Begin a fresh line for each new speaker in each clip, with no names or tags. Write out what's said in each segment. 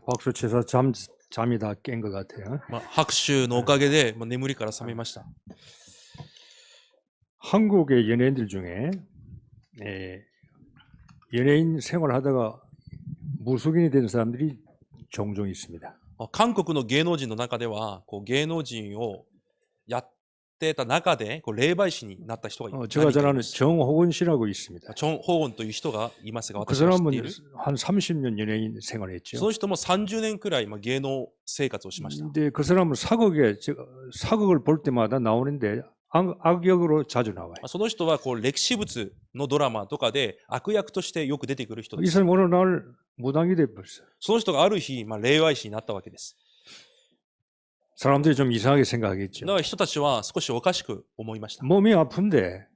박수 쳐서 잠이 다 깬 것 같아요.
拍手のおかげで眠りから覚めました。
한국의 연예인들 중에 연예인 생활하다가 무속인이 된 사람들이 종종 있습니다.
韓国の芸能人の中では芸能人をやってた中で霊媒師になった人がいます。
제가 잘 아는 정호곤 씨라고 있습니다.
チョン・ホーゴンという人がいますが、
그
私は知ってい
사람은
る。
한 30년 연예인 생활했죠.
その人も30年くらい芸能生活をしました。
근데 그 사람은 사극을 볼 때마다 나오는데 악역으로 자주 나와요.
その人は歴史物のドラマとかで悪役としてよく出てくる人で
이
す。
사람 어느 날 무당이 돼버렸어요.
その人がある日、霊媒師になったわけです。
사람들이 좀 이상하게 생각하겠죠.
だから人たちは少しおかしく思いました。
몸이 아픈데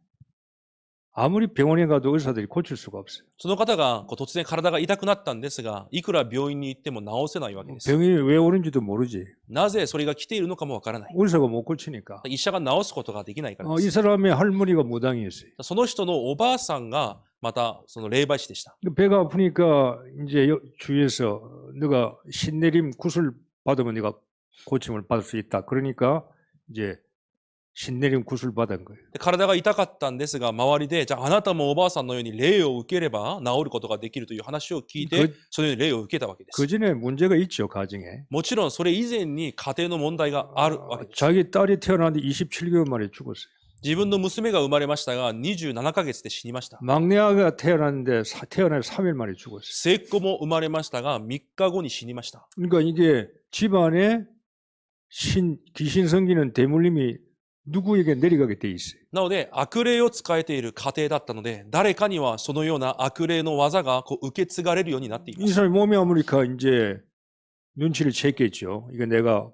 아무리 병원에 가도 의사들이 고칠 수가 없어요.
その方が突然体が痛くなったんですが、いくら病院に行っても治せないわけです。
병이 왜 오는지도 모르지.
なぜそれが来ているのかもわからない。
의사가 못 고치니까.
医者が治すことができないからで
이
す。
사람의 할머니가 무당이었어요.
その人のおばあさんがまたその霊媒師でした。
배가 아프니까 이제 주위에서 너가 신내림 구슬 받으면 네가 고침을 받을 수 있다. 그러니까 이제 신내림 구슬 받은 거예요.
で体が痛かったんですが、周りで、じゃああなたもおばあさんのように霊を受ければ治ることができるという話を聞いて、そのように霊を受けたわけです。
그 전에 문제가 있죠, 가정에.
もちろんそれ以前に家庭の問題があるわけです。
자기 딸이 태어났는데 27개월 만에 죽었어요.
自分の娘が生まれましたが、27ヶ月で死にました。
막내 아가 태어났는데 태어나서 3일 만에 죽었어요.
末っ子も生まれましたが、3日後に死にました。
그러니까 이게 집안에 귀신 섬기는 대물림이 누구에게 내려가게 돼 있어요.
なので、悪霊を使えている家庭だったので、誰かにはそのような悪霊の技が受け継がれるようになっていま
이
す。
사람이 몸이 아프니까 이제 눈치를 챘겠죠. 이거 내가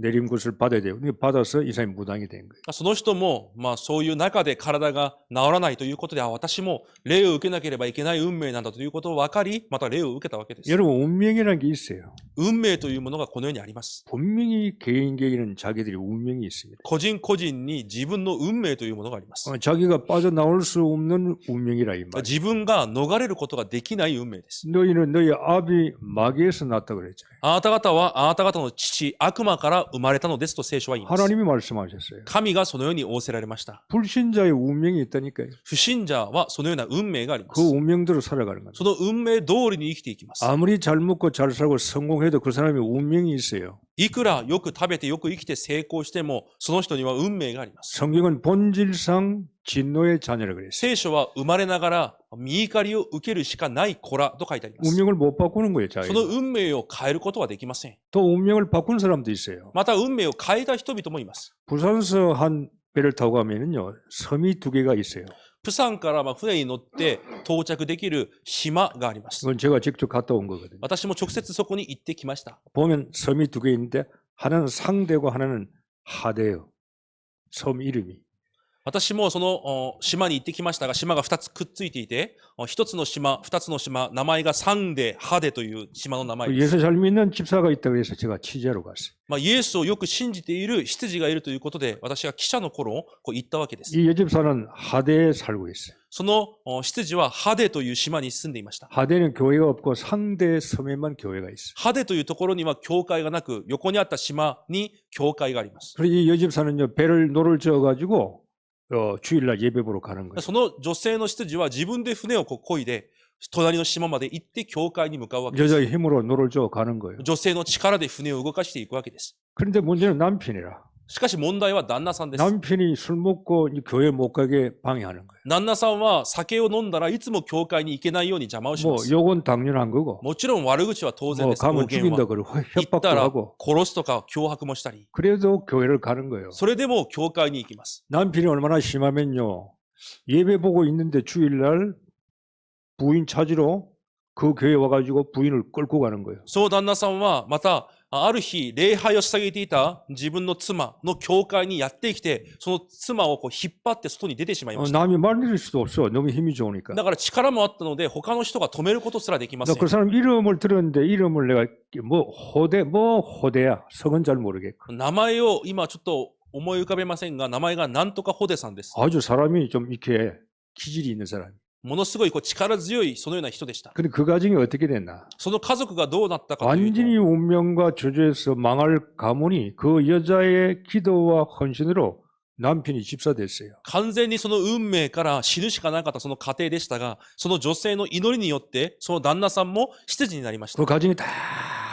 내림굿을 받아야 돼요. 받아서 이 사람이 무당이 된 거예요.
その人も、そういう中で体が治らないということで、私も霊を受けなければいけない運命なんだということを分かり、また霊を受けたわけです。
여러분 운명이라는 게 있어요.
運命というものがこの世にあります。
분명히 개인에게는 자기들이 운명이 있습니다.
個人個人に自分の運命というものがあります。
자기가 빠져나올 수 없는 운명이라 이 말이에요.
自分が逃れることができない運命です。
너희는 너희 아비 마귀에서 났다고 그랬잖아요.
あなた方はあなた方の父、悪魔から生まれたのですと聖書は言います。
하나님이 말씀하셨어요.
神がそのように仰せられました。
불신자의 운명이 있다니까요.
不信者はそのような運命がありま
그
す。
운명대로 살아가는 겁니다.
その運命通りに生きていきます。
아무리 잘 먹고 잘 살고 성공해도 그 사람이 운명이 있어요.
いくらよく食べてよく生きて成功しても、その人には運命があります。
성경은 본질상 진노의 자녀라 그랬어요.
聖書は生まれながら見怒りを受けるしかない子らと書いてあります。
운명을 못 바꾸는 거예요.
その
자기가.
運命を変えることはできません。
또 운명을 바꾼 사람도 있어요.
また運命を変えた人々もいます。
부산서 한 배를 타고 가면은요 섬이 2개가 있어요.
プサンから船に乗って到着できる島があります。
그건 제가 직접 갔다 온 거거든요.
私も直接そこに行ってきました。
보면 섬이 2개 있는데 하나는 상대고 하나는 하대요. 섬 이름이.
私もその島に行ってきましたが、島が2つくっついていて、1つの島、2つの島、名前がサンデ、ハデという島の名前です。
예수 잘 믿는 집사가 있다고 해서 제가 취재하러 갔어요.
イエスをよく信じている執事がいるということで、私が記者の頃行ったわけです。
이 여집사는 하대에 살고 있어요.
その執事はハデという島に住んでいました。
하대는 교회가 없고 상대 섬에만 교회가 있어요.
ハデというところには教会がなく、横にあった島に教会があります。
그래서 이 여집사는요 배를 노를 저어가지고 주일날 예배 보러 가는 거예요.
その女性の執事は自分で船を漕いで、隣の島まで行って教会に向かうわけです。
여자의 힘으로 노를 저어 가는 거예요.
女性の力で船を動かしていくわけです。
그런데 문제는 남편이라.
しかし問題は旦那さんです。
남편이 술 먹고 교회 못 가게 방해하는 거예요.
旦那さんは酒を飲んだらいつも教会に行けないように邪魔をしま
뭐
す。
욕은 당연한 거고
もちろん悪口は当然
뭐
です。
가면
暴言
죽인다
は
그러고
行った
협박도
ら
하고
殺すとか脅迫もしたり、
그래도 교회를 가는 거예요.
それでも教会に行きます。
남편이 얼마나 심하면요. 예배 보고 있는데 주일날 부인 찾으러 그 교회 와가지고 부인을 끌고 가는 거예요.
そう旦那さんはまたある日礼拝を捧げていた自分の妻の教会にやってきて、その妻を引っ張って外に出てしまいました。
남이 말릴 수도 없어. 너무 힘이 좋으니까.
だから力もあったので他の人が止めることすらできません。
그 사람 이름을 들었는데 이름을 내가 호대야. 성은 잘 모르겠고.
名前を今ちょっと思い浮かべませんが、名前がなんとかホデさんです。
아주 사람이 좀 이렇게 기질이 있는 사람.
ものすごい力強いそのような人でした。
근데 그 가정이 어떻게 됐나?
その家族がどうなったかというと、
완전히 운명과 저주에서 망할 가문이 그 여자의 기도와 헌신으로 남편이 집사됐어요.
完全にその運命から死ぬしかなかったその家庭でしたが、その女性の祈りによってその旦那さんも執事になりました。
그 가정이 다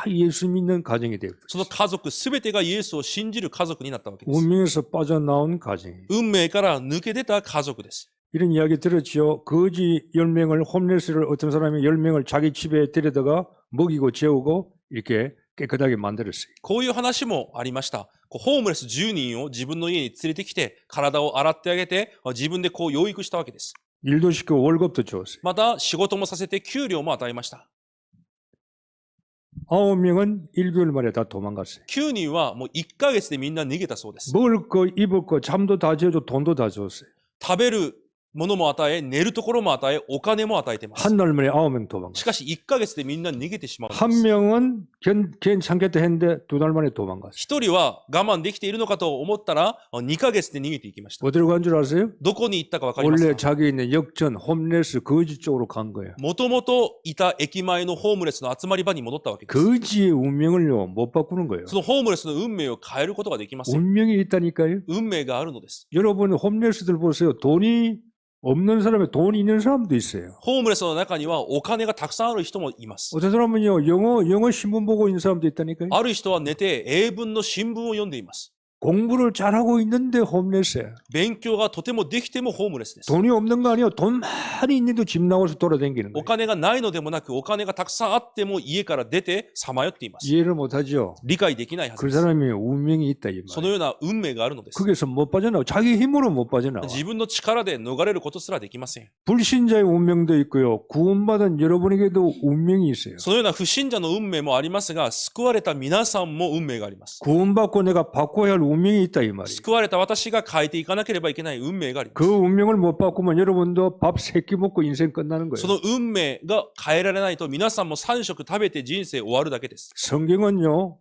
예수 믿는 가정이 되고
その家族すべてがイエスを信じる家族になったわけです。
운명에서 빠져나온 가정이에요.
運命から抜け出た家族です。
이런 이야기 들었죠. 거지 10명을 홈레스를 어떤 사람이 10명을 자기 집에 데려다가 먹이고 재우고 이렇게 깨끗하게 만들었어요.
こういう話もありました。ホームレス10人を自分の家に連れてきて、体を洗ってあげて、自分で養育したわけです。
일도 시키고 월급도 줬어요.
また仕事もさせて給料も与えました。
9명은 1개월 만에 다 도망갔어요.
9人はもう1ヶ月でみんな逃げたそうです。
먹을 거, 입을 거, 잠도 다 재워줘 돈도 다 줬어요.
食べるものも与え、寝るところも与え、お金も与えています。
한 달 만에 9명
し
도망갔어요.
かし1ヶ月でみんな逃げてしまうの
한
です。
명은 괜찮겠다 했는데 2달 만에 도망갔어요.
一人は我慢できているのかと思ったら、2ヶ月で逃げていきました。
어디로 간 줄 아세요?
どこに行ったかわかります
원래
か？
자기 있는 역전, 홈레스, 거지 쪽으로 간 거예요.
もともといた駅前のホームレスの集まり場に戻ったわけです。
거지의 운명을요 못 바꾸는 거예요.
そのホームレスの運命を変えることができません。
운명이 있다니까요.
運命があるのです。
여러분 홈레스들 보세요. 돈이 없는 사람에 돈이 있는 사람도 있어요.
ホームレスの中にはお金がたくさんある人もいます。
어떤 사람은요 영어 신문 보고 있는 사람도 있다니까요.
ある人は寝て英文の新聞を読んでいます。
공부를 잘하고 있는데 홈레스예요.
勉強がとてもできてもホームレスです。
돈이 없는 거 아니에요. 돈 많이 있는데도 집 나와서 돌아다니는
お
거예요.
金がないのでもなく、お金がたくさんあっても家から出てさまよっています。
이해를 못하죠.
理解できないはず
그
です。
사람이 운명이 있다 이
その
말이에요.
ような運命があるのです。
거기서 못 빠져나와. 자기 힘으로 못 빠져나와.
自分の力で逃れることすらできません。
불신자의 운명도 있고요. 구원받은 여러분에게도 운명이 있어요.
そのような不信者の運命もありますが、救われた皆さんも運命があります。
구원받고 내가 바꿔야 할 운명이 있다 이 말이에요.
救われた私が変えていかなければいけない運命がありま
그
す。
운명을 못 바꾸면 여러분도 밥 3끼 먹고 인생 끝나는
そ
거예요.
の運命が変えられないと皆さんも3食食べて人生終わるだけです。
성경은요.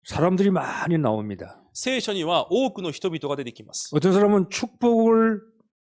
사람들이 많이 나옵니다.
聖書には多くの人々が出てきます。
어떤 사람은 축복을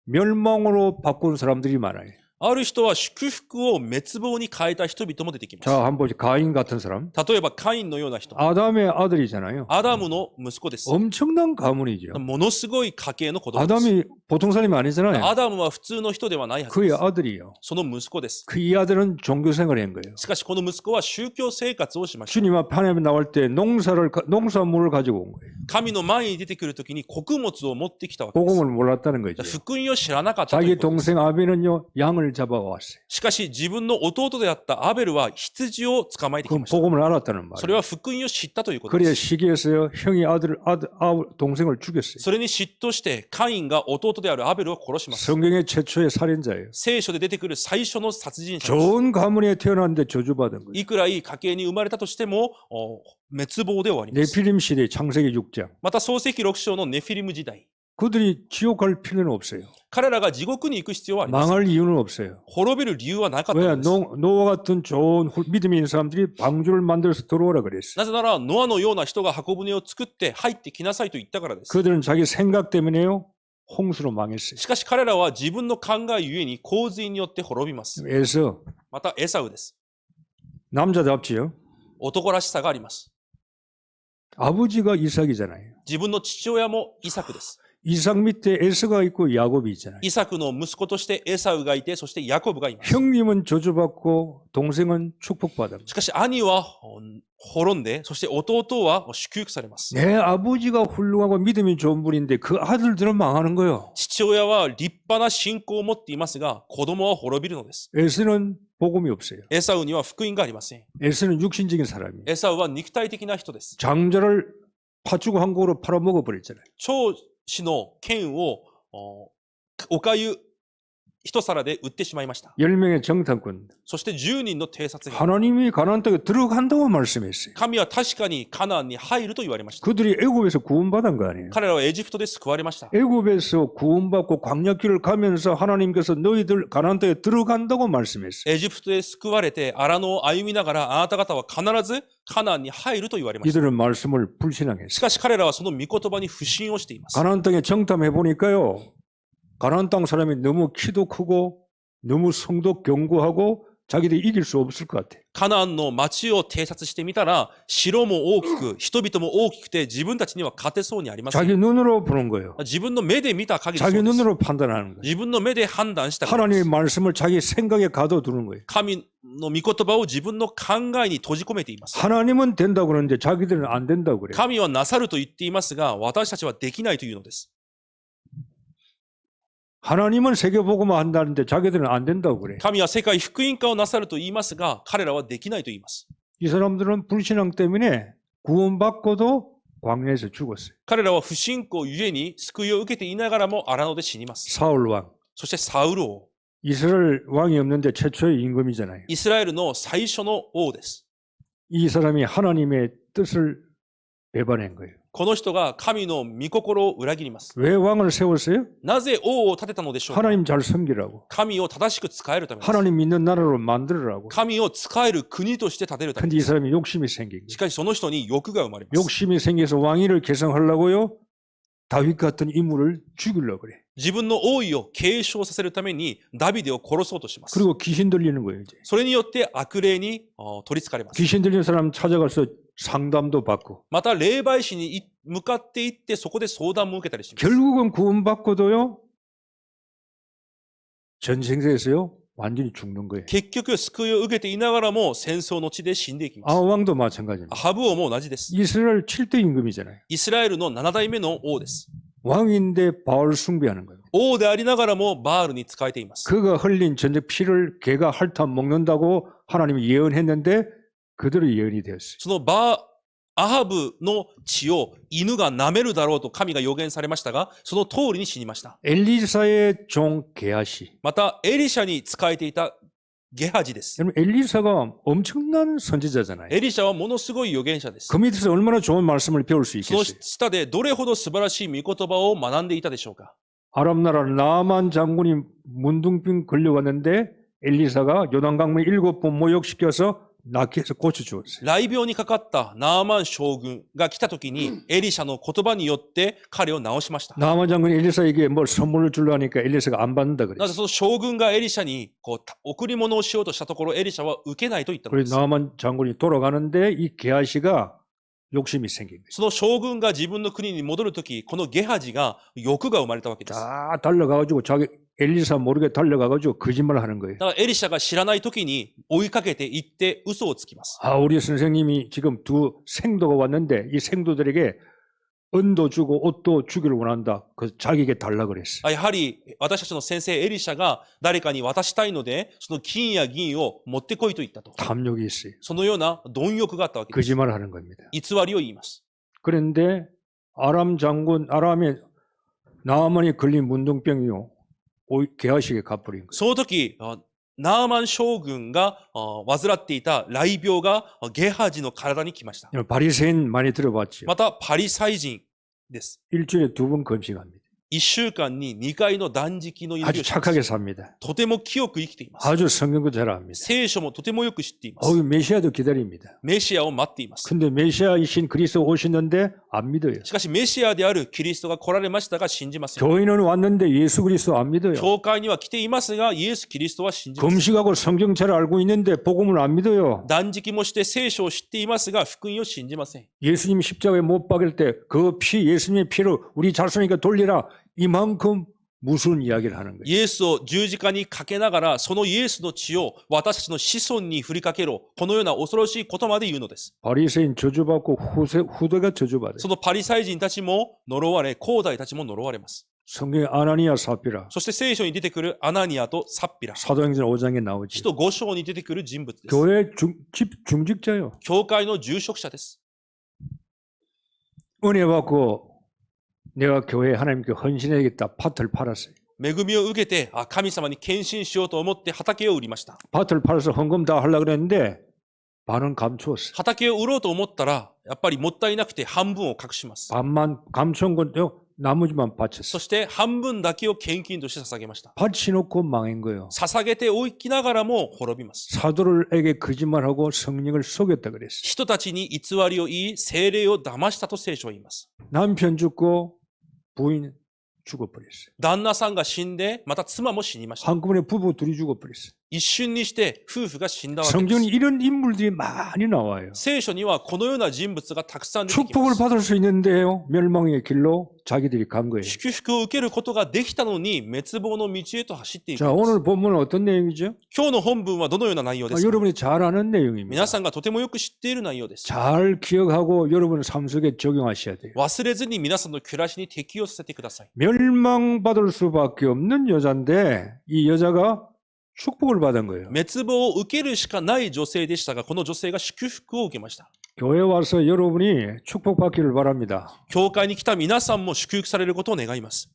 멸망으로 바꾼 사람들이 많아요.
ある人は祝福を滅亡に変えた人々も出てきます。
자, 한번 보죠. 가인 같은 사람.
例えばカインのような人。
아담의 아들이잖아요.
アダムの息子です。
엄청난 가문이죠.
ものすごい家系の子供です。
아담이 보통 사람이 아니잖아요.
アダムは普通の人ではないはず
그의
です。
아들이요.
その息子です。
그 이 아들은 종교생활을 한 거예요.
しかしこの息子は宗教生活をしました。
주님 앞에 하나님 나올 때 농산물을 가지고 온 거예요.
神の前に出てくるときに穀物を持ってきたわけです。
복음을 몰랐다는 거죠.
福音を知らなかったとい
자기
うことです。
동생 아비는요 양을 잡아왔어요.
しかし自分の弟であったアベルは羊を捕まえてき
그
ました。
복음을 알았다는
それ
말이에요.
は福音を知ったということで
그래야
す。
시기에서요 형이 동생을 죽였어요.
それに嫉妬してカインが弟であるアベルを殺します。
성경의 최초의 살인자예요.
聖書で出てくる最初の殺人者です。
좋은 가문에 태어났는데 저주받은 거예요.
いくらいい家系に生まれたとしても滅亡で終わります。
네피림 시대 창세기 6장.
また創世記6章のネフィリム時代。
그들이 지옥 갈 필요는 없어요.
彼らが地獄に行く必要はありません。
망할 이유는 없어요.
滅びる理由はなかった
왜
のです。
노아 같은 좋은 믿음이 있는 사람들이 방주를 만들어서 들어오라 그랬어요.
なぜならノアのような人が箱舟を作って入ってきなさいと言ったからです。
그들은 자기 생각 때문에요 홍수로 망했어요.
しかし彼らは自分の考えゆえに洪水によって滅びます。
에서
またエサウです。
남자답지요.
男らしさがあります。
아버지가 이삭이잖아요.
自分の父親もイサクです。
이삭 밑에 에서가 있고 야곱이 있잖아요.
イサクの息子としてエサウがいて、そしてヤコブがいます。
형님은 저주받고 동생은 축복받아.
しかし兄は滅んで、そして弟は祝福されます。
내 아버지가 훌륭하고 믿음이 좋은 분인데 그 아들들은 망하는 거예요.
父親は立派な信仰を持っていますが、子供は滅びるのです。
에서는 복음이 없어요.
エサウには福音がありません。
에서는 육신적인 사람이에요.
エサウは肉体的な人です。
장자를 팥주고 한 곡으로 팔아먹어 버렸잖아요.
長子の剣をおかゆ一皿で売ってしまいました。
10명의 정탐꾼.
そして10人の偵察兵。
하나님이 가나안 땅에 들어간다고 말씀했어요.
神は確かにカナンに入ると言われました。
그들이 애굽에서 구원받은 거 아니에요.
彼らはエジプトで救われました。
애굽에서 구원받고 광야길을 가면서 하나님께서 너희들 가나안 땅에 들어간다고 말씀했어요.
エジプトで救われて荒野を歩みながらあなた方は必ずカナンに入ると言われました。
이들은 말씀을
し
불신앙했어요.
かし彼らはその御言葉に不信をしています。
가나안 땅에 정탐해 보니까요. 가나안 땅 사람이 너무 키도 크고 너무 성도 견고하고 자기들이 이길 수 없을 것 같아.
カナンの町を偵察してみたら、城も大きく、人々も大きくて、自分たちには勝てそうにありません。
자기 눈으로 보는 거예요.
自分の目で見た限りそう
자기
です。
눈으로 판단하는 거예요.
自分の目で判断したからで
하나님의
す。
말씀을 자기 생각에 가둬두는 거예요.
神の御言葉を自分の考えに閉じ込めています。
하나님은 된다고 그러는데 자기들은 안 된다고 그래요.
神はなさると言っていますが、私たちはできないというのです。
하나님은 세계복음화 한다는데 자기들은 안 된다고 그래요.
神は世界福音化をなさると言いますが、彼らはできないと言います。
이 사람들은 불신앙 때문에 구원받고도 광야에서 죽었어요.
彼らは不信仰ゆえに救いを受けていながらも荒野で死にます。
사울 왕.
そしてサウル王。
이스라엘 왕이 없는데 최초의 임금이잖아요.
イスラエルの最初の王です。
이 사람이 하나님의 뜻을 배반한 거예요.
この人が神の御心を裏切ります。
왜 왕을 세웠어요?
なぜ王を立てたのでしょうか。
하나님 잘 섬기라고.
神を正しく使えるためです。
하나님 믿는 나라로 만들으라고.
神を使える国として立てるため
근데
で
이
す。
사람이 욕심이 생긴
し
거예요.
かしその人に欲が生まれます。
욕심이 생겨서 왕위를 계승하려고요. 다윗 같은 인물을 죽이려고 그래.
自分の王位を継承させるためにダビデを殺そうとします。
그리고 귀신 들리는 거예요. 이제.
それによって悪霊に取り憑かれます。
귀신 들리는 사람 찾아가서 상담도 받고
また霊媒師に向かっていってそこで相談も受けたりします。
결국은 구원받고도요. 전생세에서요. 완전히 죽는 거예요.
結局救いを受けていながらも戦争の地で死んでいきます。
아왕도 마찬가지입니다.
アハブ王も同じです。
이스라엘 7대 임금이잖아요.
イスラエルの7代目の王です。
왕인데 바알 숭배하는 거예요.
王でありながらもバールに仕えています。
그가 흘린 전쟁 피를 개가 핥아 먹는다고 하나님이 예언했는데 그대로 예언이 되었어요.
そのアハブの血を犬が舐めるだろうと神が予言されましたが、その通りに死にました。
엘리사의 종 게하시.
また、エリシャに仕えていたゲハジです。
여러분 엘리사가 엄청난 선지자잖아요.
エリシャはものすごい預言者です
그 。 밑에서 얼마나 좋은 말씀을 배울 수
その
있겠어요.
下でどれほど素晴らしい御言葉を学んでいたでしょうか。
아람 나라 나만 장군이 문둥병 걸려왔는데 엘리사가 요단강물 7번 모욕시켜서 낫게 해서 고쳐주었어요.
雷病にかかったナーマン将軍が来た時に、エリシャの言葉によって彼を治しました。
나만 장군이 엘리사에게 뭘 선물을 주려 하니까 엘리사가 안 받는다
なぜ
그랬어요.
その将軍がエリシャに贈り物をしようとしたところ、エリシャは受けないと言ったので
그래서
す。
나만 장군이 돌아가는데 이 게하시가 욕심이 생긴 거예요.
その将軍が自分の国に戻るとき、このゲハジが欲が生まれたわけです。だか
다 달려가가지고 자기 엘리사 모르게 달려가가지고 거짓말을 하는 거예요.
らエリシャが知らないときに追いかけていって嘘をつきます。
아, 우리 선생님이 지금 두 생도가 왔는데 이 생도들에게 은도 주고 옷도 주기를 원한다. 그 자기에게 달라 그랬어요.
やはり私たちの先生エリシャが誰かに渡したいので、その金や銀を持ってこいと言ったと。
탐욕이 있어요.
そのような貪欲があったわけです。
거짓말을 하는 겁니다.
偽りを言います。
그런데 아람의 나아만이 걸린 문둥병이요. 게하시게 갚버린 거예요.
その時、ナーマン将軍が患っていた雷病がゲハジの体に来ました。
바리새인 많이 들어봤죠.
またパリサイ人です。
일주일에 2번 금식합니다.
1週間に2回の断食の祈り
아주
をしま
착하게
す。
삽니다.
とても清く生きています。
아주 성경도 잘 압니다.
聖書もとてもよく知っています。
메시아도 기다립니다.
メシアを待っています。
근데 메시아이신 그리스도 오시는데 안 믿어요.
しかしメシアであるキリストが来られましたが信じません。
교인은 왔는데 예수 그리스도 안 믿어요.
教会には来ていますがイエス・キリストは信じません。
금식하고 성경 잘 알고 있는데 복음을 안 믿어요.
断食もして聖書を知っていますが福音を信じません。
예수님 십자가에 못 박을 때 그 피, 예수님의 피로 우리 자손에게 돌리라. 이만큼 무슨 이야기를 하는 거예요.
イエスを十字架にかけながらそのイエスの血を私たちの子孫に振りかけろ。このような恐ろしいことまで言うのです。
바리새인 저주받고 후대가 저주받아요.
そのパリサイ人たちも呪われ、後代たちも呪われます。
성경에 아나니아 사피라
そして聖書に出てくるアナニアとサッピラ。
사도행전 5장에 나오지.
使徒5章に出てくる人物です。
교회 중직자요.
教会の住職者です。
은혜 받고 내가 교회에 하나님께 헌신해야겠다. 밭을 팔았어요.
恵みを受けて、神様に献身しようと思って畑を売りました。
밭을 팔아서 헌금 다 하려고 그랬는데 반은 감추었어요.
畑を売ろうと思ったら、やっぱりもったいなくて半分を隠します。
반만 감추은 건데요. 나머지만
そ
바쳤어요.
して半分だけを献金として捧げました。
바치놓고 망한 거예요.
捧げておきながらも滅びます。
사도들에게 거짓말하고 성령을 속였다 그랬어요.
人たちに偽りを言い、精霊を騙したと聖書は言います。
남편 죽고 부인 죽어버렸어요.
旦那さんが死んで、また妻も死にました。
한꺼번에 부부 둘이 죽어버렸어요.
一瞬にして夫婦が死んだわけで
성경에
す。
이런 인물들이 많이 나와요.
聖書にはこのような人物がたくさん出てきま
축복을
す。
받을 수 있는데요. 멸망의 길로 자기들이 간 거예요.
祝福を受けることができたのに滅亡の道へと走っていく
자,
んです。
오늘 본문은 어떤 내용이죠?
今日の本文はどのような内容ですか？
여러분이 잘 아는 내용입니다.
皆さんがとてもよく知っている内容です。
잘 기억하고 여러분 삶 속에 적용하셔야 돼요.
忘れずに皆さんの暮らしに適用させてください。
멸망받을 수밖에 없는 여자인데 이 여자가 축복을 받은 거예요.
滅亡を受けるしかない女性でしたが、この女性が祝福を受けました。
교회 와서 여러분이 축복받기를 바랍니다.
教会に来た皆さんも祝福されることを願います。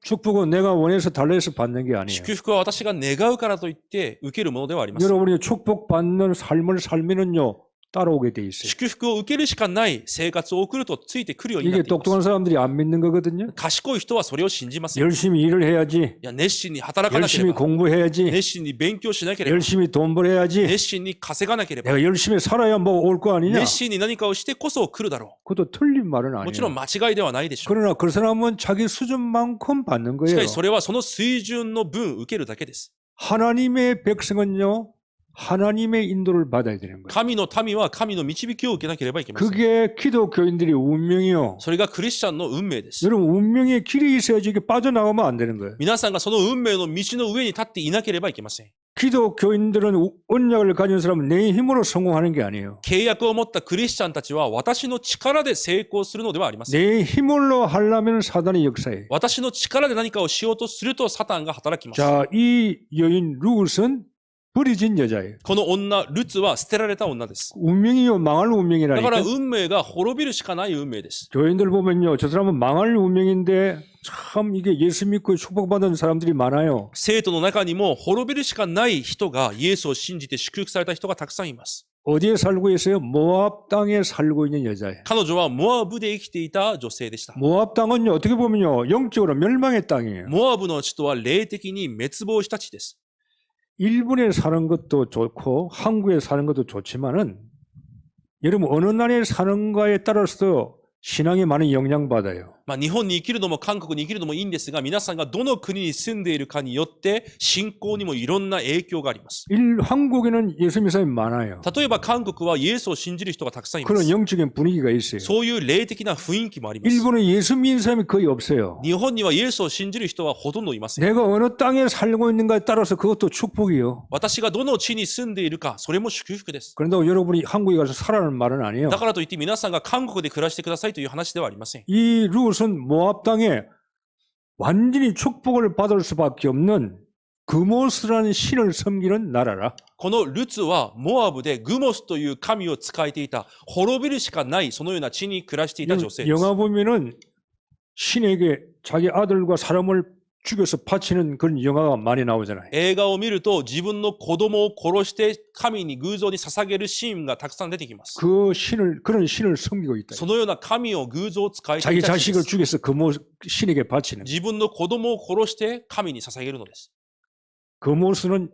축복은 내가 원해서 달래서 받는 게 아니에요.
祝福は私が願うからといって受けるものではありません。
여러분이 축복받는 삶을 살면은요 따라오게 돼 있어요.
祝福を受けるしかない生活を送るとついてくるようになっ
이게
ています。
똑똑한 사람들이 안 믿는 거거든요.
賢い人はそれを信じません。い
열심히 일을 해야지.
や、熱心に働かなけれ
열심히
ば、
공부해야지.
熱心に勉強しなければ、
열심히 돈 벌어야지.
熱心に稼がなければ、
내가 열심히 살아야 뭐 올 거 아니냐.
熱心に何かをしてこそ来るだろ
그것도 틀린 말은
う。もちろん
아니에요.
間違いではないでしょう。
그러나 그 사람은 자기 수준만큼 받는
しか
거예요.
しそれはその水準の分受けるだけです。
하나님의 백성은요. 하나님의 인도를 받아야 되는 거예요.
神の民は神の導きを受けなければいけません。
그게 기독교인들의 운명이요.
それがクリスチャンの運命です。
여러분 운명의 길이 있어야지 이게 빠져나가면 안 되는 거예요.
皆さんがその運命の道の上に立っていなければいけません。
기독교인들은 언약을 가진 사람은 내 힘으로 성공하는 게 아니에요.
契約を持ったクリスチャンたちは私の力で成功するのではありません。
내 힘으로 하려면 사단의 역사예요.
私の力で何かをしようとするとサタンが働きます。
자, 이 여인 룻은 버려진 여자예요.
この女、ルツは捨てられた女です。
운명이요 망할
だから
운명이라니까.
運命が滅びるしかない運命です。
교인들 보면요, 저 사람은 망할 운명인데 참 이게 예수 믿고 축복받은 사람들이 많아요.
生徒の中にも滅びるしかない人がイエスを信じて祝福された人がたくさんいます。
어디에 살고 있어요? 모압 땅에 살고 있는 여자예요.
彼女はモアブで生きていた女性でした。
모압 땅은요, 어떻게 보면요, 영적으로 멸망의 땅이에요.
モアブの地とは霊的に滅亡した地です。
일본에 사는 것도 좋고 한국에 사는 것도 좋지만은 여러분 어느 나라에 사는가에 따라서 신앙에 많은 영향받아요.
日本に生きるのも韓国に生きるのもいいんですが、皆さんがどの国に住んでいるかによって信仰にもいろんな影響があります。
한국에는 예수 믿는 사람이 많아요.
例えば韓国はイエスを信じる人がたくさんいま
그런
す。
영적인 분위기가 있어요.
そういう霊的な雰囲気もあります。
일본은 예수 믿는 사람이 거의 없어요.
日本にはイエスを信じる人はほとんどいません。
내가 어느 땅에 살고 있는가에 따라서 그것도 축복이요.
私がどの地に住んでいるか、それも祝福です。
그런다고 여러분이 한국에 가서 살라는 말은 아니에요.
だからといって皆さんが韓国で暮らしてくださいという話ではありません。
이 룻은 모압 땅에 완전히 축복을 받을 수밖에 없는 그모스라는 신을 섬기는 나라라.
このルツはモアブでグモスという神を仕えていた、滅びるしかないそのような地に暮らしていた女性です。
영화 보면은 신에게 자기 아들과 사람을 죽여서 바치는 그런 영화가 많이 나오잖아요.
映画を見ると自分の子供を殺して神に偶像に捧げるシーンがたくさん出てきます。
그런 신을 섬기고 있다.
そのような神を偶像を使いて
자기
いた地で
자식을
す。
죽여서 신에게 바치는.
自分の子供を殺して神に捧げるのです。
그모스는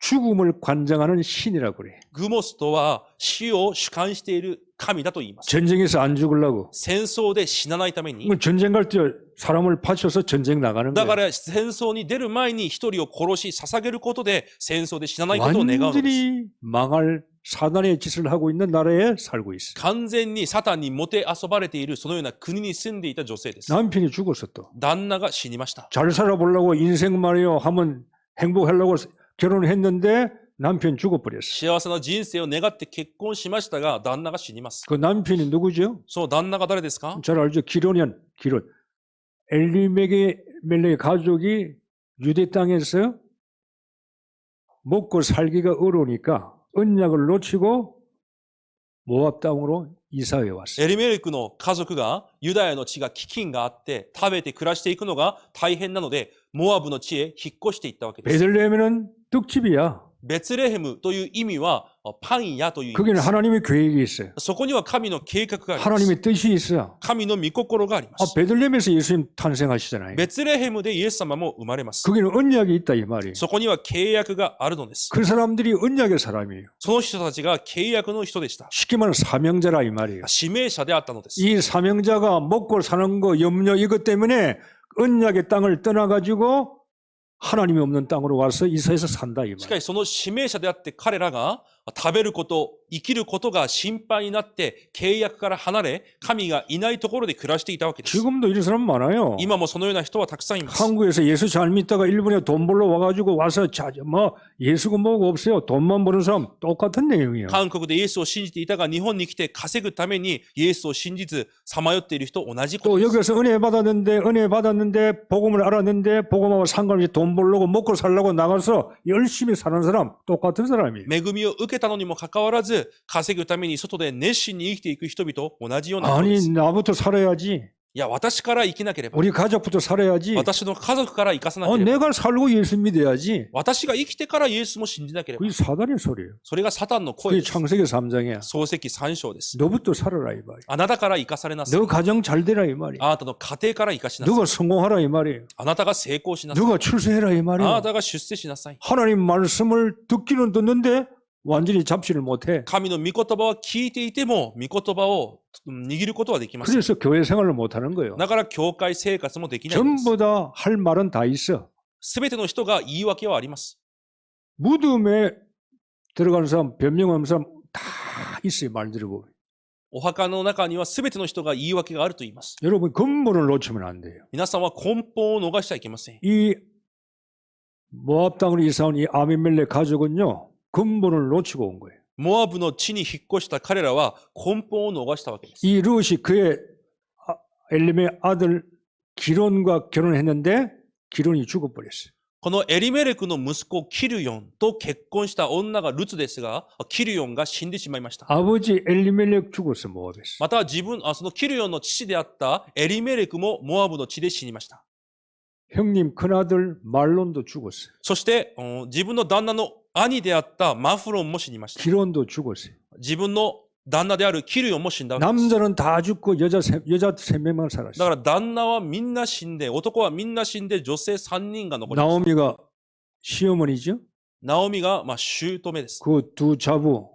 죽음을 관장하는 신이라고 그래.
グモスとは死を主観している神だと言います。
전쟁에서 안 죽으려고.
戦争で死なないために、
전쟁 갈 때 사람을 바쳐서 전쟁 나가는
だか
거예요.
ら戦争に出る前に一人を殺し捧げることで戦争で死なないことを願うのです。
완전히 망할 사단의 짓을 하고 있는 나라에 살고 있어.
完全にサタンにもてあそばれているそのような国に住んでいた女性です。
남편이 죽었어 또.
旦那が死にました。
잘 살아보려고 인생 말이요 하면 행복하려고 결혼했는데 남편 죽어버렸어.
幸せな人生を願って結婚しましたが、旦那が死にます。
그 남편이 누구죠?
その旦那が誰ですか？
잘 알죠. 기론이야. 기론. 엘리멜렉의 가족이 유대 땅에서 먹고 살기가 어려우니까 언약을 놓치고 모압 땅으로 이사해 왔어요.
エリメレクの家族がユダヤの地が飢饉があって食べて暮らしていくのが大変なので、モアブの地へ引っ越していったわけです。
베들레헴에는 떡집이야.
ベツレヘムという意味はパン屋という意味
거기는
です。
하나님의 계획이 있어요.
そこには神の計画があります。
하나님의 뜻이 있어.
神の御心がありま
아,
す。
베들레헴에서 예수님 탄생하시잖아요.
ベツレヘムでイエス様も生まれます。
거기는 언약이 있다 이 말이에요.
そこには契約があるのです。
그 사람들이 언약의 사람이에요.
その人たちが契約の人でした。
쉽게 말하면 사명자라 이 말이에요.
指名者であったのです。
이 사명자가 먹고 사는 거 염려 이것 때문에 언약의 땅을 떠나가지고 하나님이 없는 땅으로 와서 이사해서 산다 이
し
말.
かしその指名者であって彼らが食べること、生きることが心配になって契約から離れ、神がいないところで暮らしていたわけです。
지금도 이런 사람 많아요.
今もそのような人はたくさんいます。
한국에서 예수 잘 믿다가 일본에 돈 벌러 와가지고 와서 뭐 예수가 뭐가 없어요. 돈만 버는 사람 똑같은 내용이에요.
韓国でイエスを信じていたが日本に来て稼ぐためにイエスを信じずさまよっている人と同じこと
또
です。
여기서 은혜 받았는데 복음을 알았는데 복음하고 상관없이 돈 벌려고 먹고 살려고 나가서 열심히 사는 사람 똑같은 사람이에요.
恵みを受けたのにもかかわらず稼ぐために外で熱心に生きていく人々同じような人で
아니
す。
나부터 살아야지.
いや、私から生きなければ、
우리 가족부터 살아야지.
私の家族から生かさなければ、
내가 살고 예수 믿어야지.
私が生きてからイエスも信じなければ、
그게 사단의 소리예요.
それがサタンの声
그게
です。
창세기 3장이야.
創世記3章です。
너부터 살아라 이 말이야.
あなたから生かされなさい。
너 가정 잘 되라 이 말이야.
あなたの家庭から生かしなさい。
너가 성공하라 이 말이에요.
あなたが成功しなさい。
너가 출세해라 이
あな
말이야.
たが出世しなさい。
하나님 말씀을 듣기는 듣는데 완전히 잡지를 못해.
神の御言葉は聞いていても、御言葉を握ることはできません。
그래서 교회 생활을 못하는 거예요.
だから教会生活もできないんです。
전부 다 할 말은 다 있어.
すべての人が言い訳はあります。
무덤에 들어가는 사람, 변명하는 사람 다 있어요. 말 들어보면.
お墓の中にはすべての人が言い訳があると言います。
여러분 근본을 놓치면 안 돼요.
皆さんは根本を逃しちゃいけません。
이 모압 땅으로 이사온 이 아비멜렉 가족은요. 근본을 놓치고 온 거예요.
モアブの地に引っ越した彼らは根本を逃したわけです。
이 룻이 그의 엘림의 아들 기론과 결혼했는데 기론이 죽어버렸어요.
このエリメレクの息子キルヨンと結婚した女がルツですが、キルヨンが死んでしまいました。
아버지 엘리멜렉 죽었어 모압에서.
またそのキルヨンの父であったエリメレクもモアブの地で死にました。
형님 큰아들 말론도 죽었어요.
そして自分の旦那の兄であったマフロンも死にました。
기론도 죽었어요.
自分の旦那であるキルヨンも死んだわけです。
남자는 다 죽고 여자 세 명만
だ
살았어요.
から旦那はみんな死んで、男はみんな死んで、女性3人が残りました。
나오미가 시어머니죠.
ナオミが姑です。
그 두 자부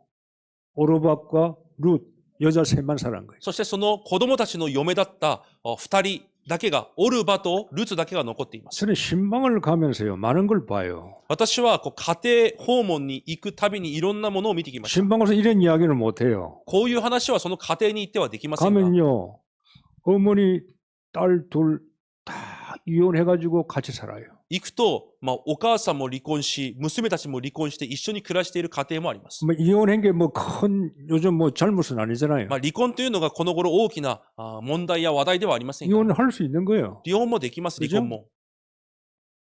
오르박과 룻 여자 셋만 살은 거예요.
そしてその子供たちの嫁だった2人だけが、オルバとルツだけが残っています。
저는 신방을 가면서요 많은 걸 봐요.
私は家庭訪問に行くたびにいろんなものを見てきました。
신방에서 이런 이야기를 못 해요.
こういう話はその家庭に行ってはできませんが、
가면요 어머니 딸 둘 다 이혼해가지고 같이 살아요.
行くと、お母さんも離婚し、娘たちも離婚して一緒に暮らしている家庭もあります。
뭐 이혼한 게 뭐 큰 요즘 뭐 잘못은 아니잖아요.
離婚というのがこの頃大きな問題や話題ではありませんが、
이혼할 수 있는 거예요.
離婚もできます、離婚も。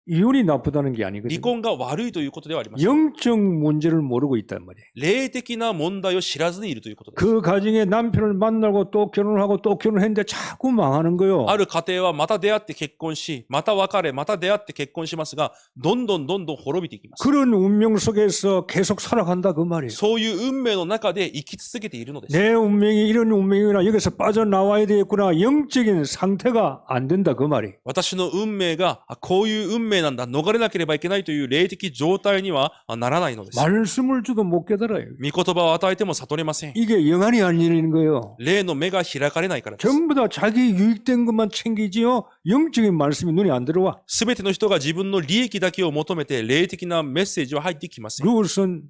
이혼이 나쁘다는 게
離
아니거든요.
婚が悪いということではありません。
영적 문제를 모르고 있단 말이에요.
霊的な問題を知らずにいるということです。
그 가정에 남편을 만나고 또 결혼하고 또 결혼했는데 자꾸 망하는 거예요.
ある家庭はまた出会って結婚し、また別れ、また出会って結婚しますが、どんどん滅びていきます。
그런 운명 속에서 계속 살아간다 그 말이에요.
そういう運命の中で生き続けているのです。
내 운명이 이런 운명이구나 여기서 빠져나와야 되겠구나 영적인 상태가 안 된다 그 말이에요.
私の運命がこういう運命なんだ、逃れなければいけないという霊的状態にはならないのです。
말씀을 주도 못 깨달아요.
御言葉を与えても悟れません。
이게 영안이 아니는 거예요.
霊の目が開かれないからです。
전부 다 자기 유익된 것만 챙기지요. 영적인 말씀이 눈에 안 들어와.
すべての人が自分の利益だけを求めて霊的なメッセージは入ってきません。
룻은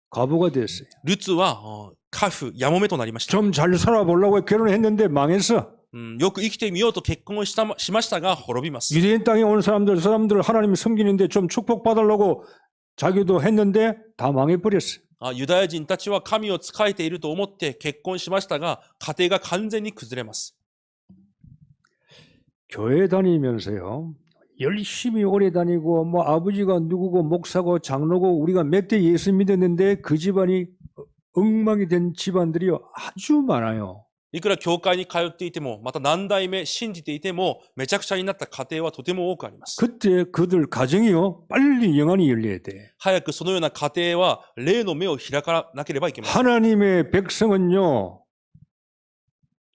과부가 됐어요.
ルツは家父、やもめとなりました。
좀 잘 살아보려고 결혼했는데 망했어.
よく生きてみようと結婚しましたが滅びます。
유대인 땅에 온 사람들 하나님 섬기는데 좀 축복받으려고 자기도 했는데 다 망해버렸어.
ユダヤ人たちは神を仕えていると思って結婚しましたが、家庭が完全に崩れます。
교회 다니면서요. 열심히 오래 다니고 뭐 아버지가 누구고 목사고 장로고 우리가 몇 대 예수 믿었는데 그 집안이 엉망이 된 집안들이 아주 많아요.
いくら教会に通っていても、また何代目信じていても、めちゃくちゃになった家庭はとても多くあります。
그때 그들 가정이요. 빨리 영안이 열려야 돼.
早くそのような家庭は霊の目を開かなければいけません。
하나님의 백성은요.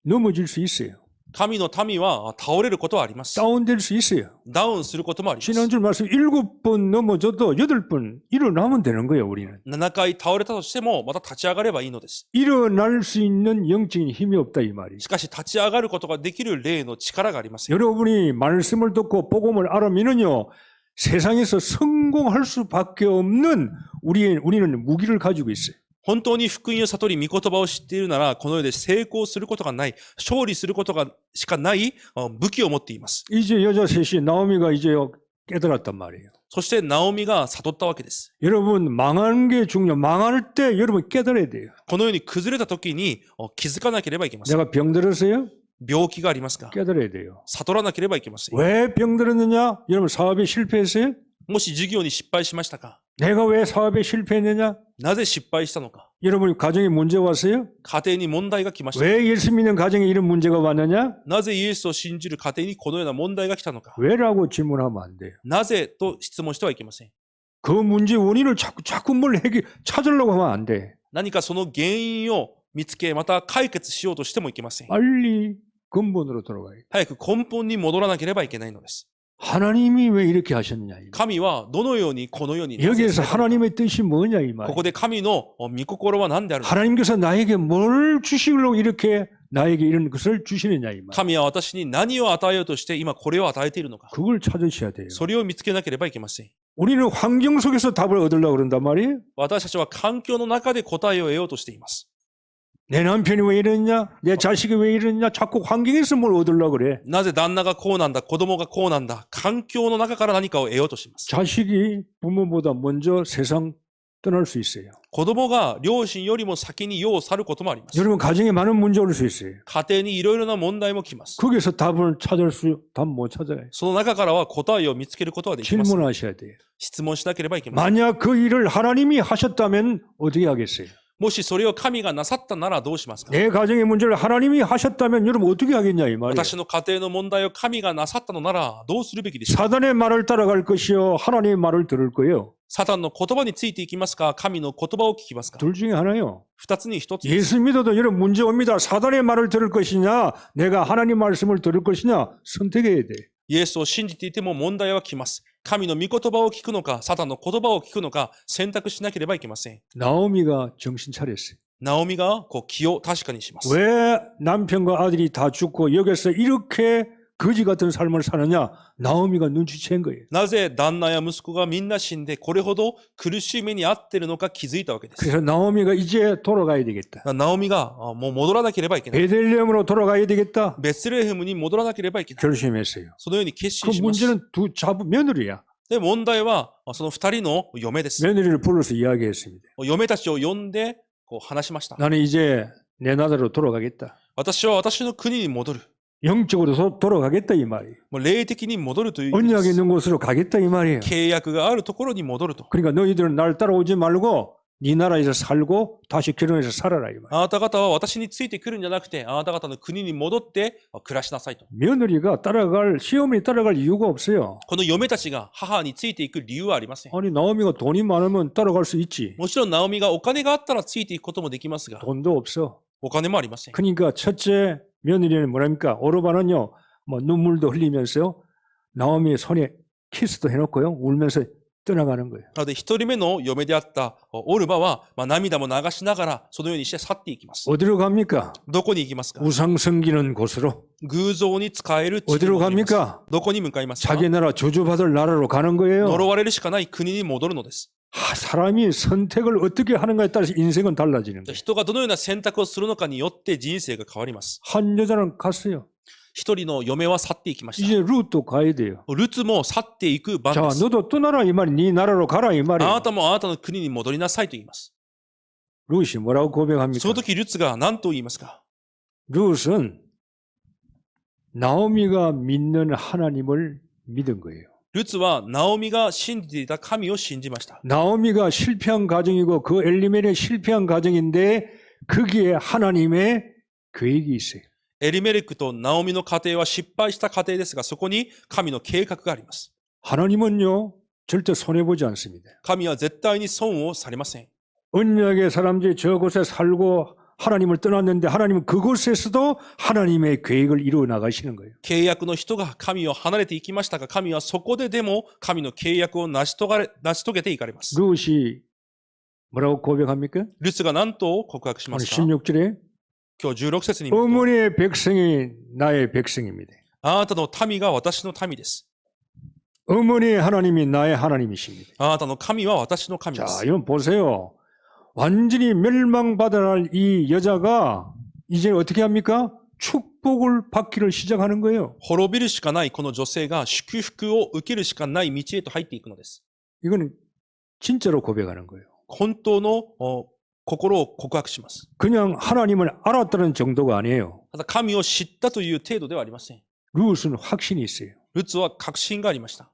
넘어질 수 있어요.
神の民は倒れることはあります。
다운될 수 있어요.
ダウンすることもあります。
지난주 말씀 7번 넘어져도 8번 일어나면 되는 거예요, 우리는.
7回倒れたとしても、また立ち上がればいいのです。
일어날 수 있는 영적인 힘이 없다 이 말이에요.
しかし、立ち上がることができる霊の力があります。
여러분이 말씀을 듣고 복음을 알아면은요, 세상에서 성공할 수밖에 없는 우리는 무기를 가지고 있어요.
本当に福音を悟り、御言葉を知っているなら、この世で成功することがない、勝利することがしかない武器を持っています。
이제 여자 셋이 나오미가 이제 깨달았단 말이에요.
そして、ナオミが悟ったわけです。
여러분 망하는 게 중요. 망할 때 여러분 깨달아야 돼요.
このように崩れた時に気づかなければいけません。
내가 병들었어요?
病気がありますか
깨달아야 돼요.
悟らなければいけません。
왜 병들었느냐? 여러분 사업에 실패했어요?
もし授業に失敗しましたか
내가 왜 사업에 실패했느냐?
なぜ失敗したのか
여러분 가정에 문제 왔어요?
家庭に問題が来ました。
왜 예수 믿는 가정에 이런 문제가 왔느냐?
なぜイエスを信じる家庭にこのような問題が来たのか
왜라고 질문하면 안 돼요.
なぜと質問してはいけません。
그 문제 원인을 자꾸 뭘 찾으려고 하면 안 돼.
何かその原因を見つけ、また解決しようとしてもいけません。
빨리 근본으로 돌아가야 돼.
早く根本に戻らなければいけないのです。
하나님이 왜 이렇게 하셨느냐.
神はどのようにこのように
여기에서 하나님의 뜻이 뭐냐 이
こ
말.
こで神の御心は何であるのか
하나님께서 나에게 뭘 주시려고 이렇게 나에게 이런 것을 주시느냐 이 말.
神は私に何を与えようとして今これを与えているのか
그걸 찾으셔야 돼요.
それを見つけなければいけません。
우리는 환경 속에서 답을 얻으려고 그런단 말이에요.
私たちは環境の中で答えを得ようとしています。
내 남편이 왜 이러냐? 내 자식이 왜 이러냐? 자꾸 환경에서 뭘 얻으려고 그래.
なぜ旦那がこうなんだ、子供がこうなんだ、環境の中から何かを得ようとします。
자식이 부모보다 먼저 세상 떠날 수 있어요.
子供が両親よりも先に世を去ることもあります。
여러분 가정에 많은 문제 올 수 있어요.
家庭にいろいろな問題も来ます。
거기서 답 못 찾아요.
その中からは答えを見つけることはできません。
질문하셔야 돼요.
質問しなければいけません。
만약 그 일을 하나님이 하셨다면 어떻게 하겠어요?
もしそれを神がなさったならどうしますか
내 가정의 문제를 하나님이 하셨다면 여러분 어떻게 하겠냐 이 말이에요.
私の家庭の問題を神がなさったのならどうするべきでしょうか
사단의 말을 따라갈 것이요 하나님의 말을 들을 거예요.
サタンの言葉についていきますか神の言葉を聞きますか
둘 중에 하나요.
二つに一つです。
예수 믿어도 여러분 문제 옵니다. 사단의 말을 들을 것이냐 내가 하나님 말씀을 들을 것이냐 선택해야 돼.
イエスを信じていても問題は来ます。神の御言葉を聞くのか、サタンの言葉を聞くのか、選択しなければいけません。
나오미가 정신 차렸어요.
ナオミが気を確かにします。
왜 남편과 아들이 다 죽고 여기서 이렇게 거지 같은 삶을 사느냐? 나오미가 눈치챈 거예요.
なぜ旦那や息子がみんな死んでこれほど苦しい目に遭っているのか気づいたわけです。
그래서 나오미가 이제 돌아가야 되겠다.
ナオミがもう戻らなければいけない。
베들레헴으로 돌아가야 되겠다.
ベツレヘムに戻らなければいけない。
결심했어요.
そのように決
그
心します。
문제는 두 자부 며느리야.
で、問題はその二人の嫁です。
며느리를 불러서 이야기했습니다.
嫁たちを呼んで話しました。
나는 이제 내 나라로 돌아가겠다.
私は私の国に戻る。
영적으로 돌아가겠다 이 말이에요.
もう霊的に戻るという意味で
언약이
す。
있는 곳으로 가겠다 이 말이에요.
契約があるところに戻ると。
그러니까 너희들은 날 따라오지 말고 네 나라에서 살고 다시 결혼해서 살아라 이 말이에요.
あなた方は私についてくるんじゃなくて、あなた方の国に戻って暮らしなさいと。
며느리가 시어머니 따라갈 이유가 없어요.
この嫁たちが母についていく理由はありません。
아니 나오미가 돈이 많으면 따라갈 수 있지.
もちろんナオミがお金があったらついていくこともできますが、
돈도 없어.
お金もありません。
그러니까 첫째 며느리는 뭐랍니까? 오르바는요. 뭐 눈물도 흘리면서 나오미의 손에 키스도 해놓고요. 울면서 떠나가는 거예요.
なので一人目の嫁であったオルバは、涙も流しながらそのようにして去っていきます。
어디로 갑니까?
どこに行きますか？
우상 섬기는 곳으로.
偶像に使える地に
어디로
戻ります。
갑니까?
どこに向かいますか？
자기 나라 저주받을 나라로 가는 거예요.
呪われるしかない国に戻るのです。
사람이 선택을 어떻게 하는가에 따라서 인생은 달라지는 거예요.
人がどのような選択をするのかによって人生が変わります。
한 여자는 갔어요.
一人の嫁は去っていきました。
이제 루도 가야 돼요.
ルツも去っていく番
자,
です。
너도 떠나라 이 말이 네 나라로 가라 이
あ
말이에요.
なたもあなたの国に戻りなさいと言います。
룻이 뭐라고
そ
고백합니까?
の時ルツが何と言いますか？
룻은 나오미가 믿는 하나님을 믿은 거예요.
ルツはナオミが信じていた神を信じました。
나오미가 실패한 가정이고 그 엘리멜의 실패한 가정인데 거기에 하나님의 계획이 있어요.
エリメレクとナオミの家庭は失敗した家庭ですが、そこに神の計画があります。
하나님은요 절대 손해보지 않습니다.
神は絶対に損をされません。
언약의 사람들이 저곳에 살고 하나님을 떠났는데 하나님은 그곳에서도 하나님의 계획을 이루어 나가시는 거예요.
契約の人が神を離れていきましたが、神はそこででも神の契約を成し遂げていかれます。
루엇이 뭐라고 고백합니까?
ルツが何と告白しま
오늘
すか？
16절에
今日16節に見ると、
어머니의 백성이 나의 백성입니다.
あなたの民が私の民です。
어머니의 하나님이 나의 하나님이십니다.
あなたの神は私の神で
자,
す。
이건 보세요. 완전히 멸망받아야 할 이 여자가 이제 어떻게 합니까? 축복을 받기를 시작하는 거예요.
滅びるしかないこの女性が祝福を受けるしかない道へと入っていくのです。
이거는 진짜로 고백하는 거예요.
本当の心を告白します。
그냥 하나님을 알았다는 정도가 아니에요.
ただ神を知ったという程度ではありません。
루스는 확신이 있어요.
ルツは確信がありました。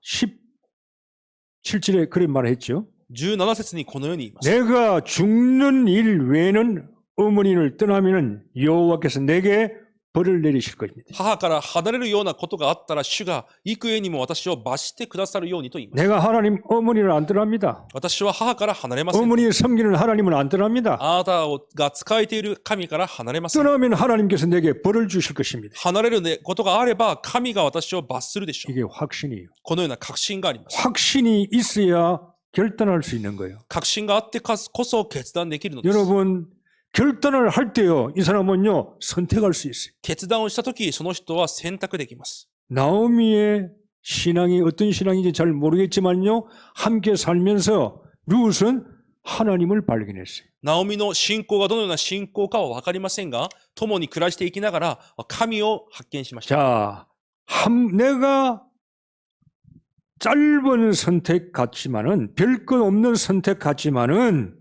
17절에 그런 말을 했죠.
17節にこのように言います。
내가 죽는 일 외에는 어머니를 떠나면은 여호와께서 내게 벌을 내리실 것입니다.
母から離れるようなことがあったら主が幾重にも私を罰してくださるようにと言います。
내가 하나님 어머니를 안 떠납니다.
私は母から離れません。
어머니를 섬기는 하나님을 안 떠납니다.
あなたが仕えている神から離れません。
떠나면 하나님께서 내게 벌을 주실 것입니다.
離れることがあれば神が私を罰するでしょう。
이게 확신이에요.
このような確信があります。
확신이 있어야 결단할 수 있는 거예요.
確信があってこそ決断できるのです。
여러분 결단을 할 때요. 이 사람은요. 선택할 수 있어요.
決断をしたとき、その人は選択できます。
나오미의 신앙이 어떤 신앙인지 잘 모르겠지만요. 함께 살면서 룻은 하나님을 발견했어요.
ナオミの信仰がどのような信仰かはわかりませんが、共に暮らしていきながら神を発見しました。
자, 내가 짧은 선택 같지만은 별것 없는 선택 같지만은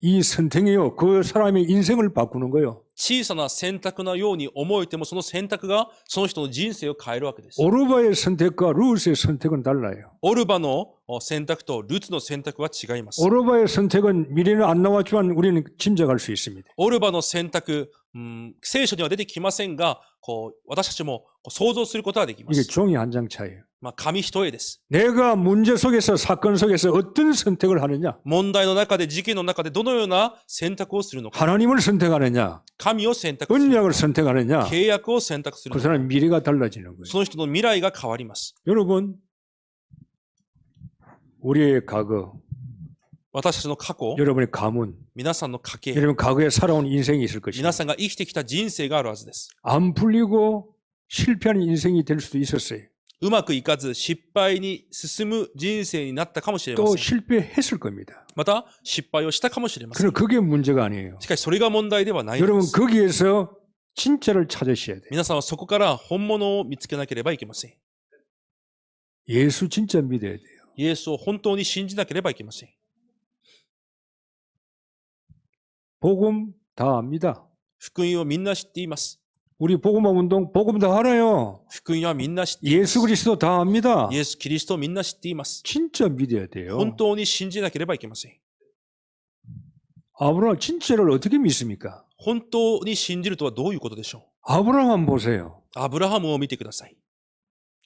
이 선택이요. 그 사람의 인생을 바꾸는 거예요.
小さな選択のように思えても、その選択がその人の人生を変えるわけです。
오르바의 선택과 룻의 선택은 달라요.
オルバの選択とルツの選択は違います。
오르바의 선택은 미래는 안 나왔지만 우리는 짐작할 수 있습니다.
オルバの選択、聖書には出てきませんが、私たちも想像することができま
이게
す。
종이 한 장 차이에요.
紙一重です。
내가 문제 속에서 사건 속에서 어떤 선택을 하느냐?
問題の中で、事件の中でどのような選択をするのか。
하나님을 선택하느냐?
神を選択する。
언약을 선택하느냐?
契約を選択する
그
のか。
사람 미래가 달라지는 거예요.
その人の未来が変わります。
여러분, 우리의 과거,
私たちの過去、
여러분의 가문,
皆さんの家系、
여러분 과거에 살아온 인생이 있을 것입니다.
皆さんが生きてきた人生があるはずです。
안 풀리고 실패하는 인생이 될 수도 있었어요.
うまくいかず失敗に進む人生になったかもしれま
또
せん。
실패했을 겁니다.
また失敗をしたかもしれません。
그러나 그게 문제가 아니에요.
しかしそれが問題ではないので
여러분
す。
거기에서 진짜를 찾으셔야 돼요.
皆さんはそこから本物を見つけなければいけません。
예수 진짜 믿어야 돼요.
イエスを本当に信じなければいけません。
복음 다 압니다.
福音をみんな知っています。
우리 복음화 운동 복음 다 알아요.
福音はみんな知っていま
예수
す。
그리스도 다 압니다.
イエス・キリストをみんな知っています。
진짜 믿어야 돼요.
本当に信じなければいけません。
아브라함 진짜를 어떻게 믿습니까?
本当に信じるとはどういうことでしょ
아브라함 한번 보세요.
う。アブラハムを見てください。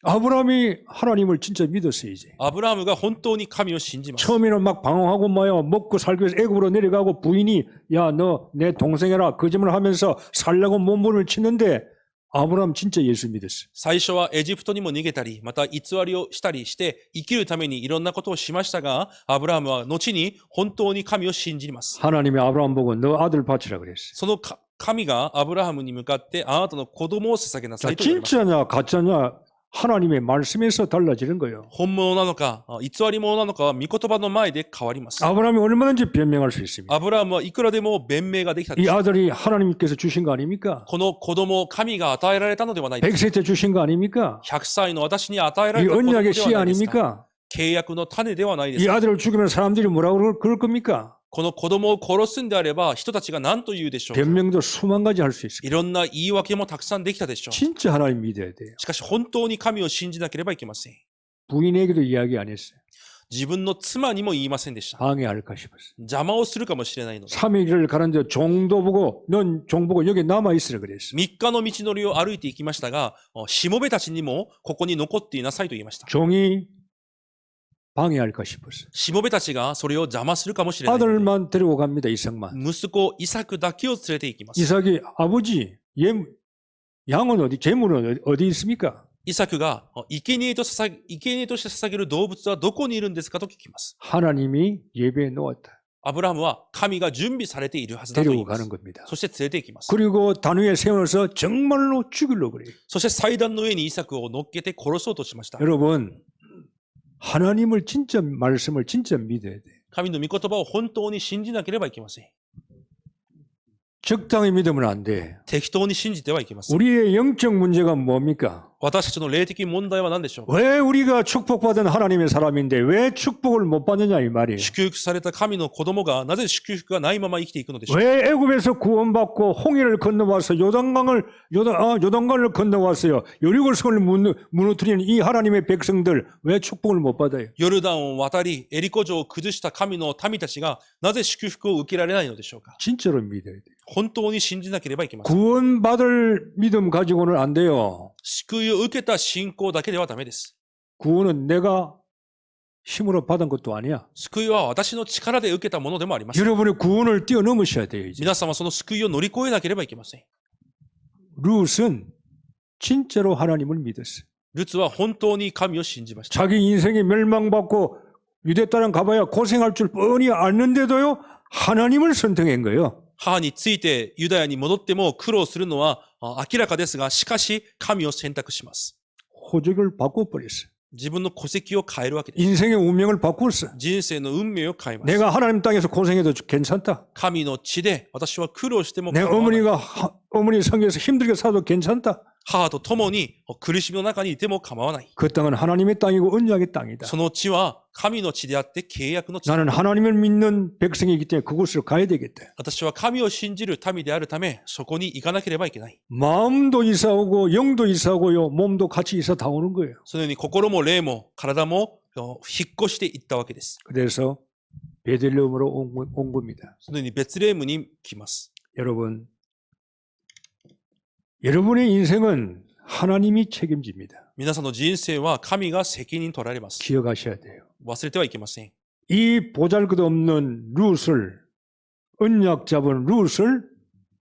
아브라함이 하나님을 진짜 믿었어요, 이제.
アブラハムが本当に神を信じます。
처음에는 막 방황하고 뭐요. 먹고 살기 위해서 애굽으로 내려가고 부인이 야, 너 내 동생이라 거짓말 하면서 살려고 몸부림을 치는데 아브라함 진짜 예수 믿었어요.
最初はエジプトにも逃げたり、また偽りをしたりして生きるためにいろんなことをしましたが、アブラハムは後に本当に神を信じます。
하나님이 아브라함 보고 너 아들 바치라 그랬어요.
その神がアブラハムに向かってあなたの子供を捧げなさ
자,
いと言われました。
진짜냐 가짜냐 하나님의 말씀에서 달라지는 거예요.
本物なのか、偽り者なのかは御言葉の前で変わります。
아브라함이 얼마든지 변명할 수 있습니다.
アブラハムはいくらでも弁明ができたで
이
しょう。
아들이 하나님께서 주신 거 아닙니까?
この子供を神が与えられたのではないですか。
100세 때 주신 거 아닙니까?
100歳の私に与えら
이
れた子供では
언약의 씨
ないですか。
아닙니까?
契約の種ではないです
이
か。
아들을 죽이면 사람들이 뭐라고 그럴 겁니까?
この子供を殺すんであれば人たちが何と言うでしょうか。
변명도 수만 가지 할 수 있습니다.
いろんな言い訳もたくさんできたでしょう。
진짜 하나님 믿어야 돼요.
しかし本当に神を信じなければいけません。
부인에게도 이야기 안 했어요.
自分の妻にも言いませんでした。
방해할까 싶었어요.
邪魔をするかもしれないので。
3일 길을 가는데 종도 보고 넌 종 보고 여기 남아 있으라 그랬어요.
3日の道のりを歩いていきましたが、しもべたちにもここに残っていなさいと言いました。
종이 방해할까 싶었어요.
しもべたちがそれを邪魔するかもしれないので、
아들만 데리고 갑니다. 이삭만.
息子イサクだけを連れて行きます。
이삭이 아버지 양은 어디 재물은 어디 있습니까?
イサクが生贄として捧げる動物はどこにいるんですかと聞きます。
하나님이 예배해 놓았다.
アブラハムは神が準備されているはずだと言
데리고
います。
가는 겁니다.
そして連れて行きます。
그리고 단 위에 세워서 정말로 죽이려고 그래요.
そして祭壇の上にイサクを乗っけて殺そうとしました。
여러분 하나님을 진짜 말씀을 진짜 믿어야 돼요.
神の御言葉を本当に信じなければいけません。
적당히 믿으면 안 돼.
適当に信じてはいけません。
우리의 영적 문제가 뭡니까?
私たちの霊的問題は何でしょうか。
왜 우리가 축복받은 하나님의 사람인데 왜 축복을 못 받느냐 이 말이에요.
祝福された神の子供がなぜ祝福がないまま生きていくのでしょうか。
왜 애굽에서 구원받고 홍해를 건너와서 요단강을 건너왔어요. 여리고성을 무너뜨리는 이 하나님의 백성들 왜 축복을 못 받아요?
ヨルダンを渡りエリコ城を崩した神の民たちがなぜ祝福を受けられないのでしょうか。
진짜로 믿어야 돼요.
本当に信じなければいけません。
구원받을 믿음 가지고는 안 돼요.
救いを受けた信仰だけではダメです。
구원은 내가 힘으로 받은 것도 아니야.
救いは私の力で受けたものでもありません。
여러분의 구원을 뛰어넘으셔야 돼요. 이제.
皆様はその救いを乗り越えなければいけません。
룻은 진짜로 하나님을 믿었어요.
ルツは本当に神を信じました。
자기 인생이 멸망받고 유대 땅 가봐야 고생할 줄 뻔히 알는데도요. 하나님을 선택한 거예요.
母についてユダヤに戻っても苦労するのは明らかですが、しかし神を選択します。
호적을 바꿔버렸어요.
自分の戸籍を変えるわけです。
인생의 운명을 바꿨어.
人生の運命を変えます。
내가 하나님 땅에서 고생해도 괜찮다.
神の地で私は苦労しても
내
構わない。
어머니 성에서 힘들게 살아도 괜찮다.
母と共に苦しみの中にいても構わない。
그 땅은 하나님의 땅이고 언약의 땅이다.
その地は神の地であって契約の地。
나는 하나님을 믿는 백성이기 때문에 그곳으로 가야 되겠다.
私は神を信じる民であるため、そこに行かなければいけない。
마음도 이사오고 영도 이사오고요. 몸도 같이 이사 다 오는 거예요.
そのように心も霊も体も引っ越していったわけです。
그래서 베들레헴으로 온 겁니다.
そのようにベツレームに来ます。
여러분의 인생은 하나님이 책임집니다.
皆さんの人生は神が責任取られます。
기억하셔야 돼요.
忘れてはいけません。
이 보잘것없는 룻을 언약 잡은 룻을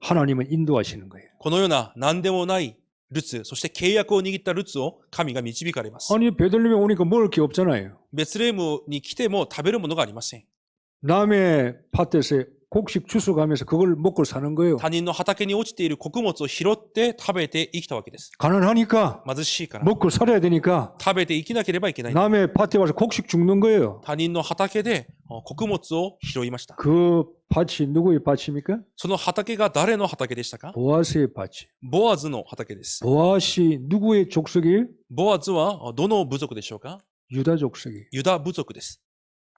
하나님은 인도하시는 거예요.
このような何でもないルツ、そして契約を握ったルツを神が導かれます。
아니 베들레헴에 오니까 먹을 게 없잖아요.
ベツレームに来ても食べるものがありません。
남의 밭에서 곡식 주워가면서 그걸 먹고 사는 거예요.
他人の畑に落ちている穀物を拾って食べて生きたわけです。
가난하니까
貧しいから。
먹고 살아야 되니까
食べて生きなければいけない。
남의 밭에 와서 곡식 줍는 거예요.
他人の畑で穀物を拾いました。
그 밭이 누구의 밭입니까?
その畑が誰の畑でしたか？
보아스의 밭이.
ボアズの畑です。
보아스이 누구의 족속이에요?
ボアズはどの部族でしょうか？
유다 족속이.
ユダ部族です。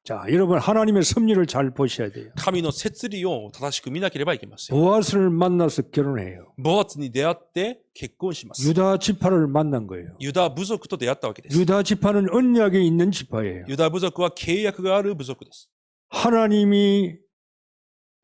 자, 여러분 하나님의 섭리를 잘 보셔야 돼요.
神の摂理を正しく見なければいけません。
보아스를 만나서 결혼해요.
ボアズに出会って結婚します。
유다 지파를 만난 거예요.
ユダ部族と出会ったわけです。
유다 지파는 언약에 있는 지파예요.
ユダ部族は契約がある部族です。
하나님이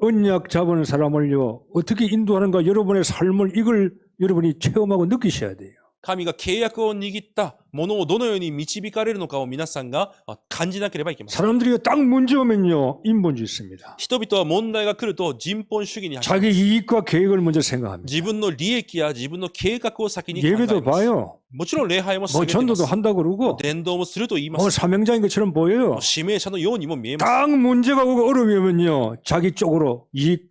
언약 잡은 사람을요 어떻게 인도하는가 여러분의 삶을 이걸 여러분이 체험하고 느끼셔야 돼요.
神が契約を握ったものをどのように導かれるのかを皆さんが感じなければいけません。
사람들이 딱 문제 오면요 인본주의 있습니다.
人々は問題が来ると人本主義に走る。
자기 이익과 계획을 먼저 생각합니다.
自分の利益や自分の計画を先に考え
예배도
ます。
봐요.
もちろん礼拝も進
뭐
めていま
전도도
す。
한다고 그러고
伝道もすると言いま
뭐
す。
사명자인 것처럼 보여요.
指名者のようにも見えます。
딱 문제가 오고 어려움이 오면요 자기 쪽으로 이익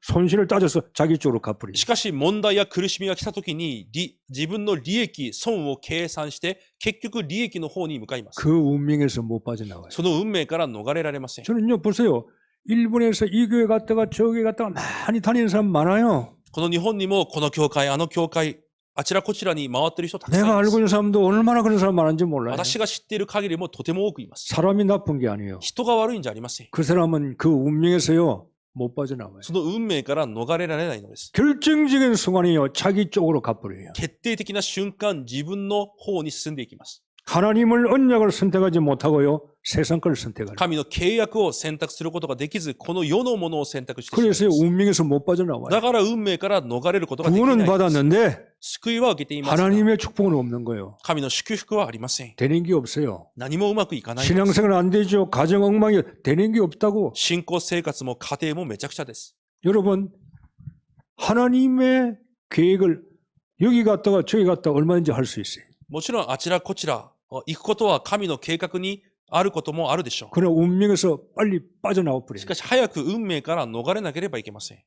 손실을 따져서 자기 쪽으로 갚으리.
しかし問題や苦しみが来た時に自分の利益、損を計算して結局利益の方に向かいます。
그 운명에서 못 빠져나와요.
その運命から逃れられません。
저는요 보세요. 일본에서 이 교회 갔다가 저 교회 갔다가 많이 다니는 사람 많아요.
この日本にもこの教会、あの教会、あちらこちらに回っている人たくさんい
내가
ま
알고
す。
있는 사람도 얼마나 그런 사람 많은지 몰라요.
私が知っている限りもとても多くいます。
사람이 나쁜 게 아니에요.
人が悪いんじゃありません。
그 사람은 그 운명에서요 못 빠져나와요.
その運命から逃れられないのです。
결정적인 순간이요 자기 쪽으로 가버려요.
決定的な瞬間、自分の方に進んでいきます。
하나님을 언약을 선택하지 못하고요. 세상 걸 선택하는.
神の契約を選択することができず、この世のものを選択してしまいま
그래서
す。
운명에서 못 빠져나와요.
だから運命から逃れることができな
구원은
いんです。
받았는데
救いは受けていますが、
하나님의 축복은 없는 거예요.
神の祝福はありません。
되는 게 없어요.
何もうまくいかないんです。
신앙생활 안 되죠. 가정 엉망이 되는 게 없다고.
信仰生活も家庭もめちゃくちゃです。
여러분 하나님의 계획을 여기 갔다가 저기 갔다가 얼마든지 할 수 있어요.
もちろんあちらこちら行くことは神の計画にあることもあるでしょ
그러나 운명에서 빨리 빠져나와
う。
버려요.
しかし早く運命から逃れなければいけません。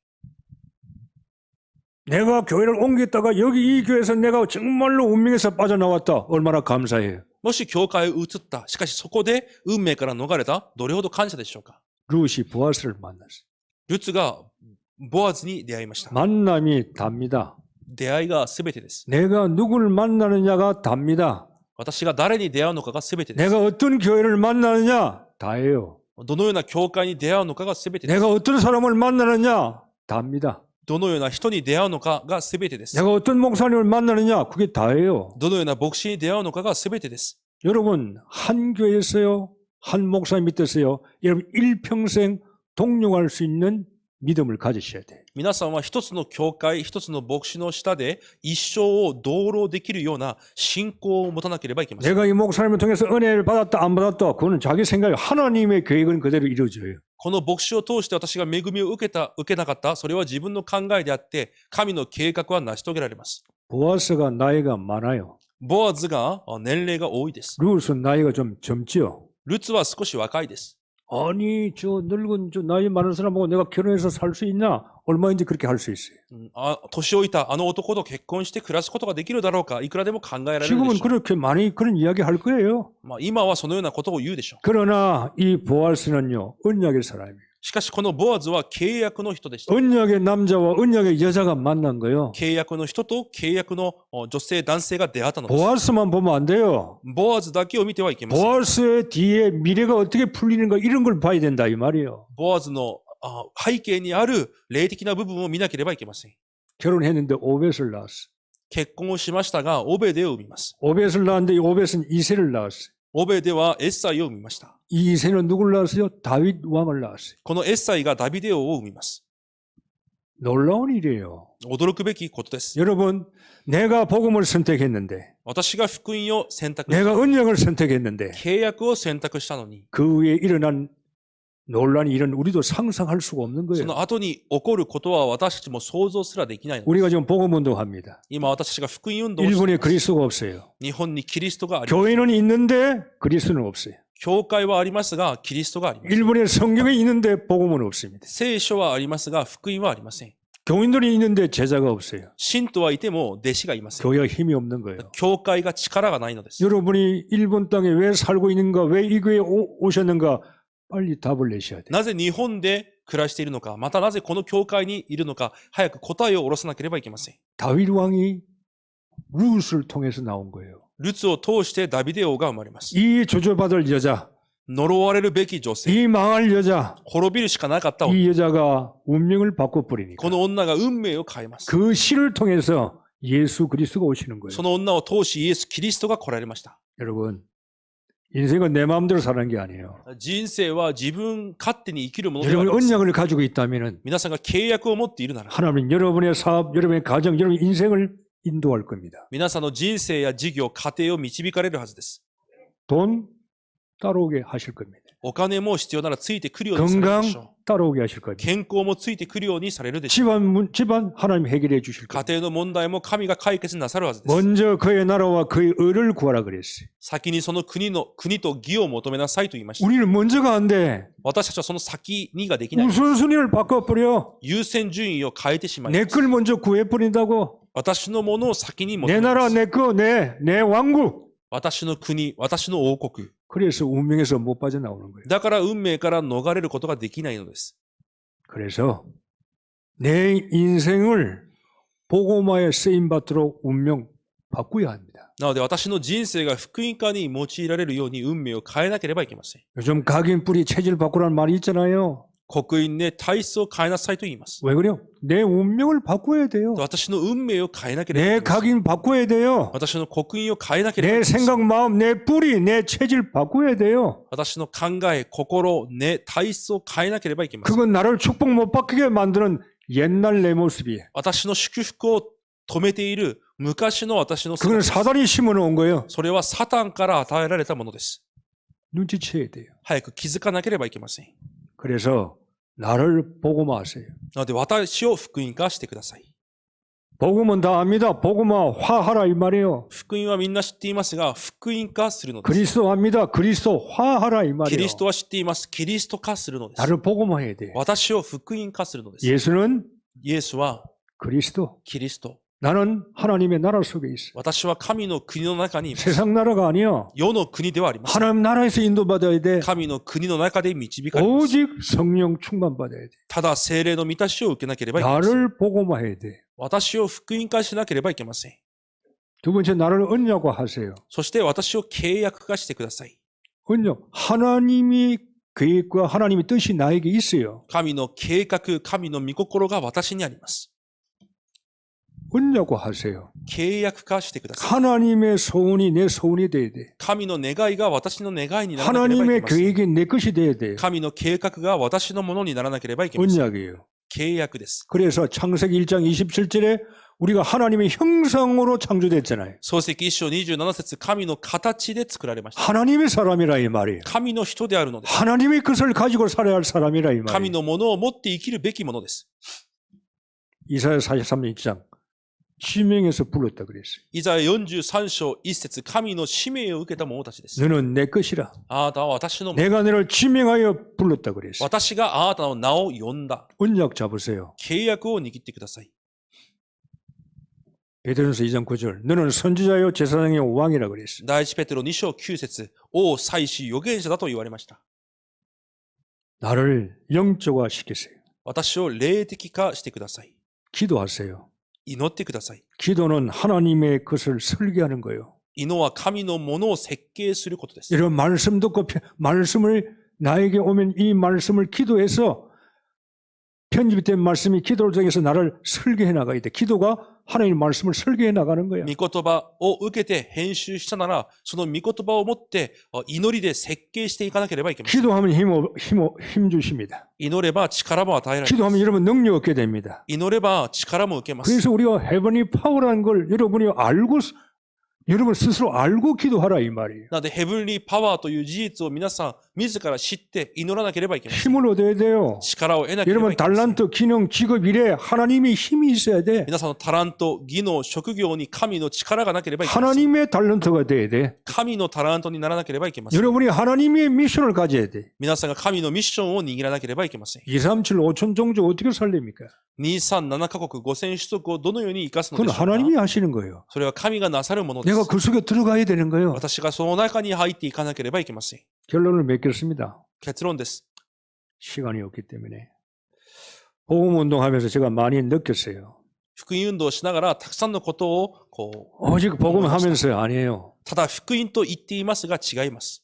내가 교회를 옮겼다가 여기 이 교회에서 내가 정말로 운명에서 빠져나왔다. 얼마나 감사해요.
もし教会を移った、しかしそこで運命から逃れた、どれほど感謝でしょうか。
룻이 보아스를 만났어요.
ルツがボアズに出会いました。
만남이 답니다.
出会いが全てです。
내가 누구를 만나느냐가 답니다.
私が誰に出会うのかが全てです。
내가 어떤 교회를 만나느냐 다예요.
どのような教会に出会うのかが全てです。
내가 어떤 사람을 만나느냐 답니다.
どのような人に出会うのかが全てです。
내가 어떤 목사님을 만나느냐 그게 다예요.
どのような牧師に出会うのかが全てです。
여러분 한 교회에서요 한 목사님 밑에서요 여러분 일평생 동력할 수 있는 믿음을 가지셔야 돼요.
皆さんは一つの教会、一つの牧師の下で一生を同労できるような信仰を持たなければいけません。
내가 이 목사님을 통해서 은혜를 받았다 안 받았다 그거는 자기 생각이 하나님의 계획은 그대로 이루어져요.
この牧師を通して私が恵みを受けなかった、それは自分の考えであって、神の計画は成し遂げられます。
보아스가 나이가 많아요.
ボアズが年齢が多いです。
룻은 나이가 좀 젊지요.
ルツは少し若いです。
아니 저 늙은 저 나이 많은 사람하고 내가 결혼해서 살 수 있냐? 얼마인지 그렇게 할 수 있어요.
年老いたあの男と結婚して暮らすことができるだろうか、いくらでも考えられるでしょ
지금은
う。
그렇게 많이 그런 이야기 할 거예요.
今はそのようなことを言うでしょう。
그러나 이 보아스는요 언약의 사람이에요.
しかしこのボアズは契約の人でした。
언약의 남자와 언약의 여자가 만난 거예요.
契約の人と契約の女性、男性が出会ったのです。
보아스만 보면 안 돼요.
ボアズだけを見てはいけません。
보아스의 뒤에 미래가 어떻게 풀리는가 이런 걸 봐야 된다 이 말이에요.
ボアズの背景にある霊的な部分を見なければいけません。
결혼했는데 오벳을 낳았어.
結婚をしましたが、オベデを産みます。
오벳을 낳았는데 이 오벳은 이세를 낳았어요.
オベデはエッサイを産みました。
이 이세는 누굴 낳았어요? 다윗 왕을 낳았어요.
このエッサイがダビデ王を産みます。
놀라운 일이에요.
驚くべきことです。
여러분, 내가 복음을 선택했는데,
私が福音を選択し
내가 언약을 선택했는데,
契約を選択したのに、
그 위에 일어난 논란이 이런 우리도 상상할 수가 없는
そ
거예요.
の後に起こることは私たちも想像すらできないのです。
우리가 지금 복음 운동합니다.
今私たちが福音運動をしてい
일본에
ます。
그리스도가 없어요.
日本にキリストがあります。
교회는 있는데 그리스도는 없어요.
教会はありますが、キリストがあります。
일본에 성경이 있는데 복음은 없습니다.
聖書はありますが、福音はありません。
교인들이 있는데 제자가 없어요.
信徒はいても弟子がいません。
교회가 힘이 없는 거예요.
教会が力がないのです。
여러분이 일본 땅에 왜 살고 있는가, 왜 이 교회에 오셨는가, 빨리 답을 내셔야 돼요.
なぜ日本で暮らしているのか、またなぜこの教会にいるのか、早く答えを下ろさなければいけません。
다윗 왕이 룻을 통해서 나온 거예요.
ルツを通してダビデ王が生まれます。
이 조져받을 여자,
呪われるべき女性、
이 망할 여자,
滅びるしかなかった女、
이 여자가 운명을 바꿔버리니까
この女が運命を変えます。
그 시를 통해서 예수 그리스도가 오시는 거예요.
その女を通しイエス・キリストが来られました。
여러분, 인생은 내 마음대로 사는 게 아니에요.
人生は自分勝手に生きるものでは
여러분이
ありません。
언약을 가지고 있다면
皆さんが契約を持っているなら、
하나님은 여러분의 사업, 여러분의 가정, 여러분의 인생을 인도할 겁니다.
皆さんの人生や事業、家庭を導かれるはずです。
돈 따라오게 하실 겁니다.
お金も必要ならついてくるようにされる
건강
でしょう。
따라오게 하실 겁니다.
健康もついてくるようにされるでしょう。
집안 하나님 해결해 주실
家
겁니다.
庭の問題も神が解決なさるはずです。
먼저 그의 나라와 그의 의를 구하라 그랬어요.
先にその国と義を求めなさいと言いました。
우리는 먼저가 안 돼.
私たちはその先にができない。
우선순위를 바꿔버려.
優先順位を変えてしまい
내
ます。
걸 먼저 구해버린다고.
私のものを先に求
내
めま
나라,
す。
내 거, 내 왕국.
私の国、私の王国。
그래서 운명에서 못 빠져나오는 거예요.
だから運命から逃れることができないのです。
그래서 내 인생을 복음화에 쓰임받도록 운명 바꾸어야 합니다.
なので私の人生が福音化に用いられるように運命を変えなければいけません。
요즘 각인 뿌리 체질 바꾸라는 말이 있잖아요.
刻印で体質を変えなさいと言います。
왜 그래요? 내 운명을 바꿔야 돼요.
私の運命を変えなければい
내
けません。
각인 바꿔야 돼요.
私の刻印を変えなければ
내
いけません。
생각, 마음, 내 뿌리, 내 체질 바꿔야 돼요.
私の考え、心、根、体質を変えなければいけません。
그건 나를 축복 못 받게 만드는 옛날 내 모습이에요.
私の祝福を止めている昔の私の
그건
姿です。
사단이 심어놓은 거예요.
それはサタンから与えられたものです。
눈치채야 돼요.
早く気づかなければいけません。
그래서 나를 복음화하세요.
なので私を福音化してください。
복음은 다 압니다. 복음화하라 이 말이에요.
福音はみんな知っていますが、福音化するのです。
그리스도 압니다. 그리스도화하라 이
キ
말이에요.
リストは知っています。キリスト化するのです。
나를 복음화해야 돼요.
私を福音化するのです。
예수는
イエスは
그리스도.
キリスト。
나는 하나님의 나라 속에 있어.
私は神の国の中にいます。
세상 나라가 아니야.
世の国ではありません。
하나님 나라에서 인도받아야 돼.
神の国の中で導かれます。
오직 성령 충만받아야 돼.
ただ聖霊の満たしを受けなければいけません。
나를 복음화해야 돼.
私を福音化しなければいけません。
두 번째 나를 언약화하세요.
そして私を契約化してください。
언약. 하나님이 계획과 하나님의 뜻이 나에게 있어요.
神の計画、神の御心が私にあります。
언약화하세요.
契約化してください。
하나님의 소원이 내 소원이 돼야 돼.
神の願いが私の願いにならなければい
하나님의
けません。
계획이 내 것이 돼야 돼.
神の計画が私のものにならなければいけません。
언약이에요.
契約です。
그래서 창세기 1장 27절에 우리가 하나님의 형상으로 창조됐잖아요.
創世記1章27節、神の形で作られました。
하나님의 사람이라 이 말이에요.
神の人であるのです。
하나님의 것을 가지고 살아야 할 사람이라 이
神
말이에요.
のものを持って生きるべきものです。
이사야 43장 1장 지명에서 불렀다 그랬어요.
イザヤ43章1節、神の使命を受けた者たちです。
너는 내 것이라.
あなたは私のもの。
내가 너를 지명하여 불렀다 그랬어요.
私があなたの名を呼んだ。
언약 잡으세요.
契約を握ってください。
베드로전서 2장 9절 너는 선지자요 제사장의 왕이라 그랬어요.
第一ペテロ2章9節、王、祭司、預言者だと言われました。
나를 영적화 시키세요.
私を霊的化してください。
기도하세요.
祈ってください。
기도는 하나님의 것을 설계하는 거예요.
祈は神のものを設計することです。
이런 말씀 듣고 말씀을 나에게 오면 이 말씀을 기도해서 편집된 말씀이 기도를 통해서 나를 설계해 나가야 돼. 기도가 하나님의 말씀을 설계해 나가는 거야.
御言葉を受けて編集したなら、その御言葉を持って祈りで設計していかなければいけません。
기도하면 힘 주십니다.
祈れば力も与えられます。
기도하면 여러분 능력 얻게 됩니다.
祈れば力も受けます。
그래서 우리가 헤븐리 파워라는 걸 여러분이 알고 여러분 스스로 알고 기도하라 이 말이에요.
なので、ヘブンリーパワーという事実を皆さん自ら知って祈らなければいけません。
힘을 얻어야 돼요.
力を得なければ
여러분
いけません。
달란트, 기능, 직업, 일에 하나님의 힘이 있어야 돼.
皆さんのタラント、技能、職業に神の力がなければいけません。
하나님의 달란트가 돼야 돼.
神のタラントにならなければいけません。
여러분이 하나님의 미션을 가져야 돼.
皆さんが神のミッションを握らなければいけません。
2, 3, 7, 5천 종족 어떻게 살립니까?
2、3、7カ国5000種族をどのように生かすので
그건
しょうか。
하나님이 하시는 거예요.
それは神がなさるもので
내가
す。
그 속에 들어가야 되는 거예요.
私がその中に入っていかなければいけません。
결론을 맺겠습니다.
結論です。
시간이 없기 때문에. 복음 운동하면서 제가 많이 느꼈어요.
福音運動をしながらたくさんのことを
오직 복음하면서 아니에요.
ただ福音と言っていますが違います。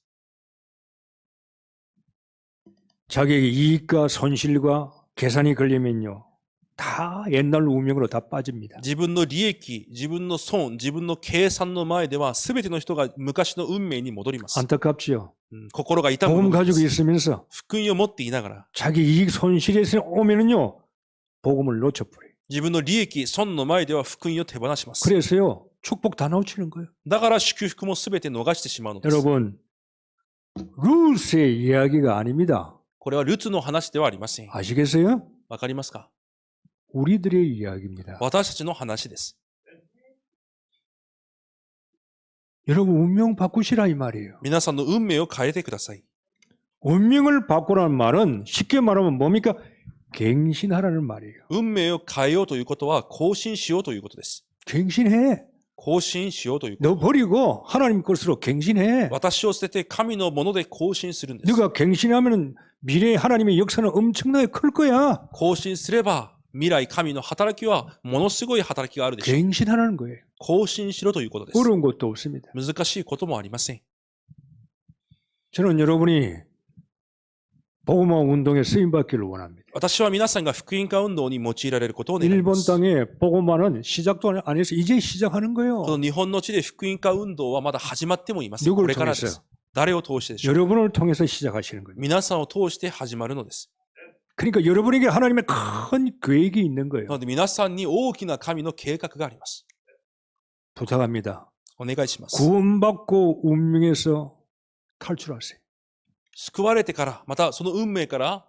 자기에게 이익과 손실과 계산이 걸리면요. 다 옛날 운명으로 다 빠집니다.
自分の利益、自分の損、自分の計算の前では全ての人が昔の運命に戻ります。
안타깝지요.
心が痛む
복음
もので
가지고
す。
있으면서
福音を持っていながら
자기 이익 손실이 오면은요. 복음을 놓쳐버려요.
自分の利益、損の前では福音を手放します。
그래서요. 축복 다 놓치는 거예요.
だから祝福も全て逃してしまうのです。
여러분, 루스의 이야기가 아닙니다.
これはルツの話ではありません。
아시겠어요?
わかりますか？
우리들의 이야기입니다.
私たちの話です。
여러분 운명 바꾸시라 이 말이에요.
皆さんの運命を変えてください。
운명을 바꾸라는 말은 쉽게 말하면 뭡니까? 갱신하라는 말이에요.
運命を変えようということは更新しようということです。
갱신해.
更新しようということ。
너 버리고 하나님 것으로 갱신해.
私を捨てて神のもので更新するんです。
네가 갱신하면 미래의 하나님의 역사는 엄청나게 클 거야.
更新すれば未来神の働きはものすごい働きがあるでしょう。
갱신하라는 거예요.
更新しろということです。
어려운 것도 없습니다.
難しいこともありません。
저는 여러분이 복음화 운동에 쓰임 받기를 원합니다.
私は皆さんが福音化運動に用いられることを願いま
일본
す。
땅에 복음화는 시작도 안 해서 이제 시작하는
こ
거예요.
の日本の地で福音化運動はまだ始まってもいます。
누구를
これからで
통해서요?
す。誰を通してでしょうか。
여러분을 통해서 시작하시는 거예요.
皆さんを通して始まるのです。
그러니까 여러분에게 하나님의 큰 계획이 있는
な
거예요.
ので皆さんに大きな神の計画があります。
부탁합니다.
お願いします。
구원받고 운명에서 탈출하세요.
救われてから、またその運命から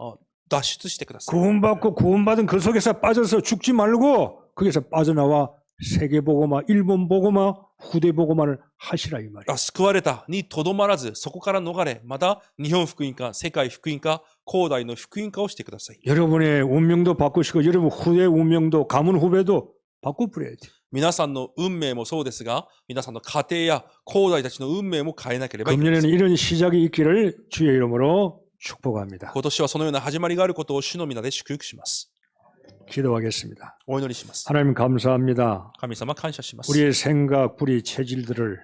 脱出してください。
구원받고 구원받은 그 속에서 빠져서 죽지 말고 거기서 빠져나와 세계복음화, 일본복음화, 후대복음화를 하시라 이 말이에요.
救われたにとどまらず、そこから逃れ、また日本福音化、世界福音化、広大の福音化をしてください。
여러분의 운명도 바꾸시고 여러분 후대 운명도 가문 후배도 바꿔버려야 돼요.
皆さんの運命もそうですが、皆さんの家庭や広大たちの運命も変えなければいけません。
금년에는 이런 시작이 있기를 주의 이름으로 축복합니다.
今年はそのような始まりがあることを主の皆で祝福します。
기도하겠습니다.
お祈りします。
하나님 감사합니다.
神様感謝します。
우리의 생각, 우리 체질들을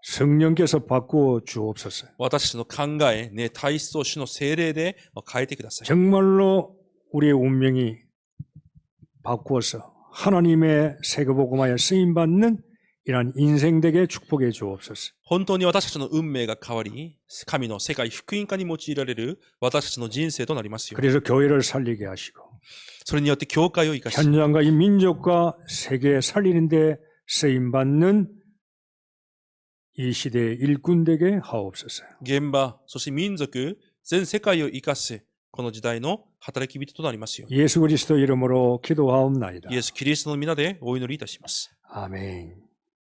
성령께서 바꾸어 주옵소서.
私たちの考え、ね、体質を主の精霊で変えてください。
정말로 우리의 운명이 바꾸어서 하나님의 세계복음화에 쓰임받는 이러한 인생되게 축복해 주옵소서.
本当に私たちの運命が変わり、神の世界福音化に用いられる私たちの人生となりますように。
그래서 교회를 살리게 하시고
それによって教会を生かし、
현장과 이 민족과 세계 살리는데 쓰임받는 이 시대의 일꾼 되게 하옵소서.
現場、そして民族、全世界を生かす、この時代の働き人となりますように。
예수 그리스도 이름으로 기도하옵나이다.
イエス・キリストの皆でお祈りいたします。
아멘.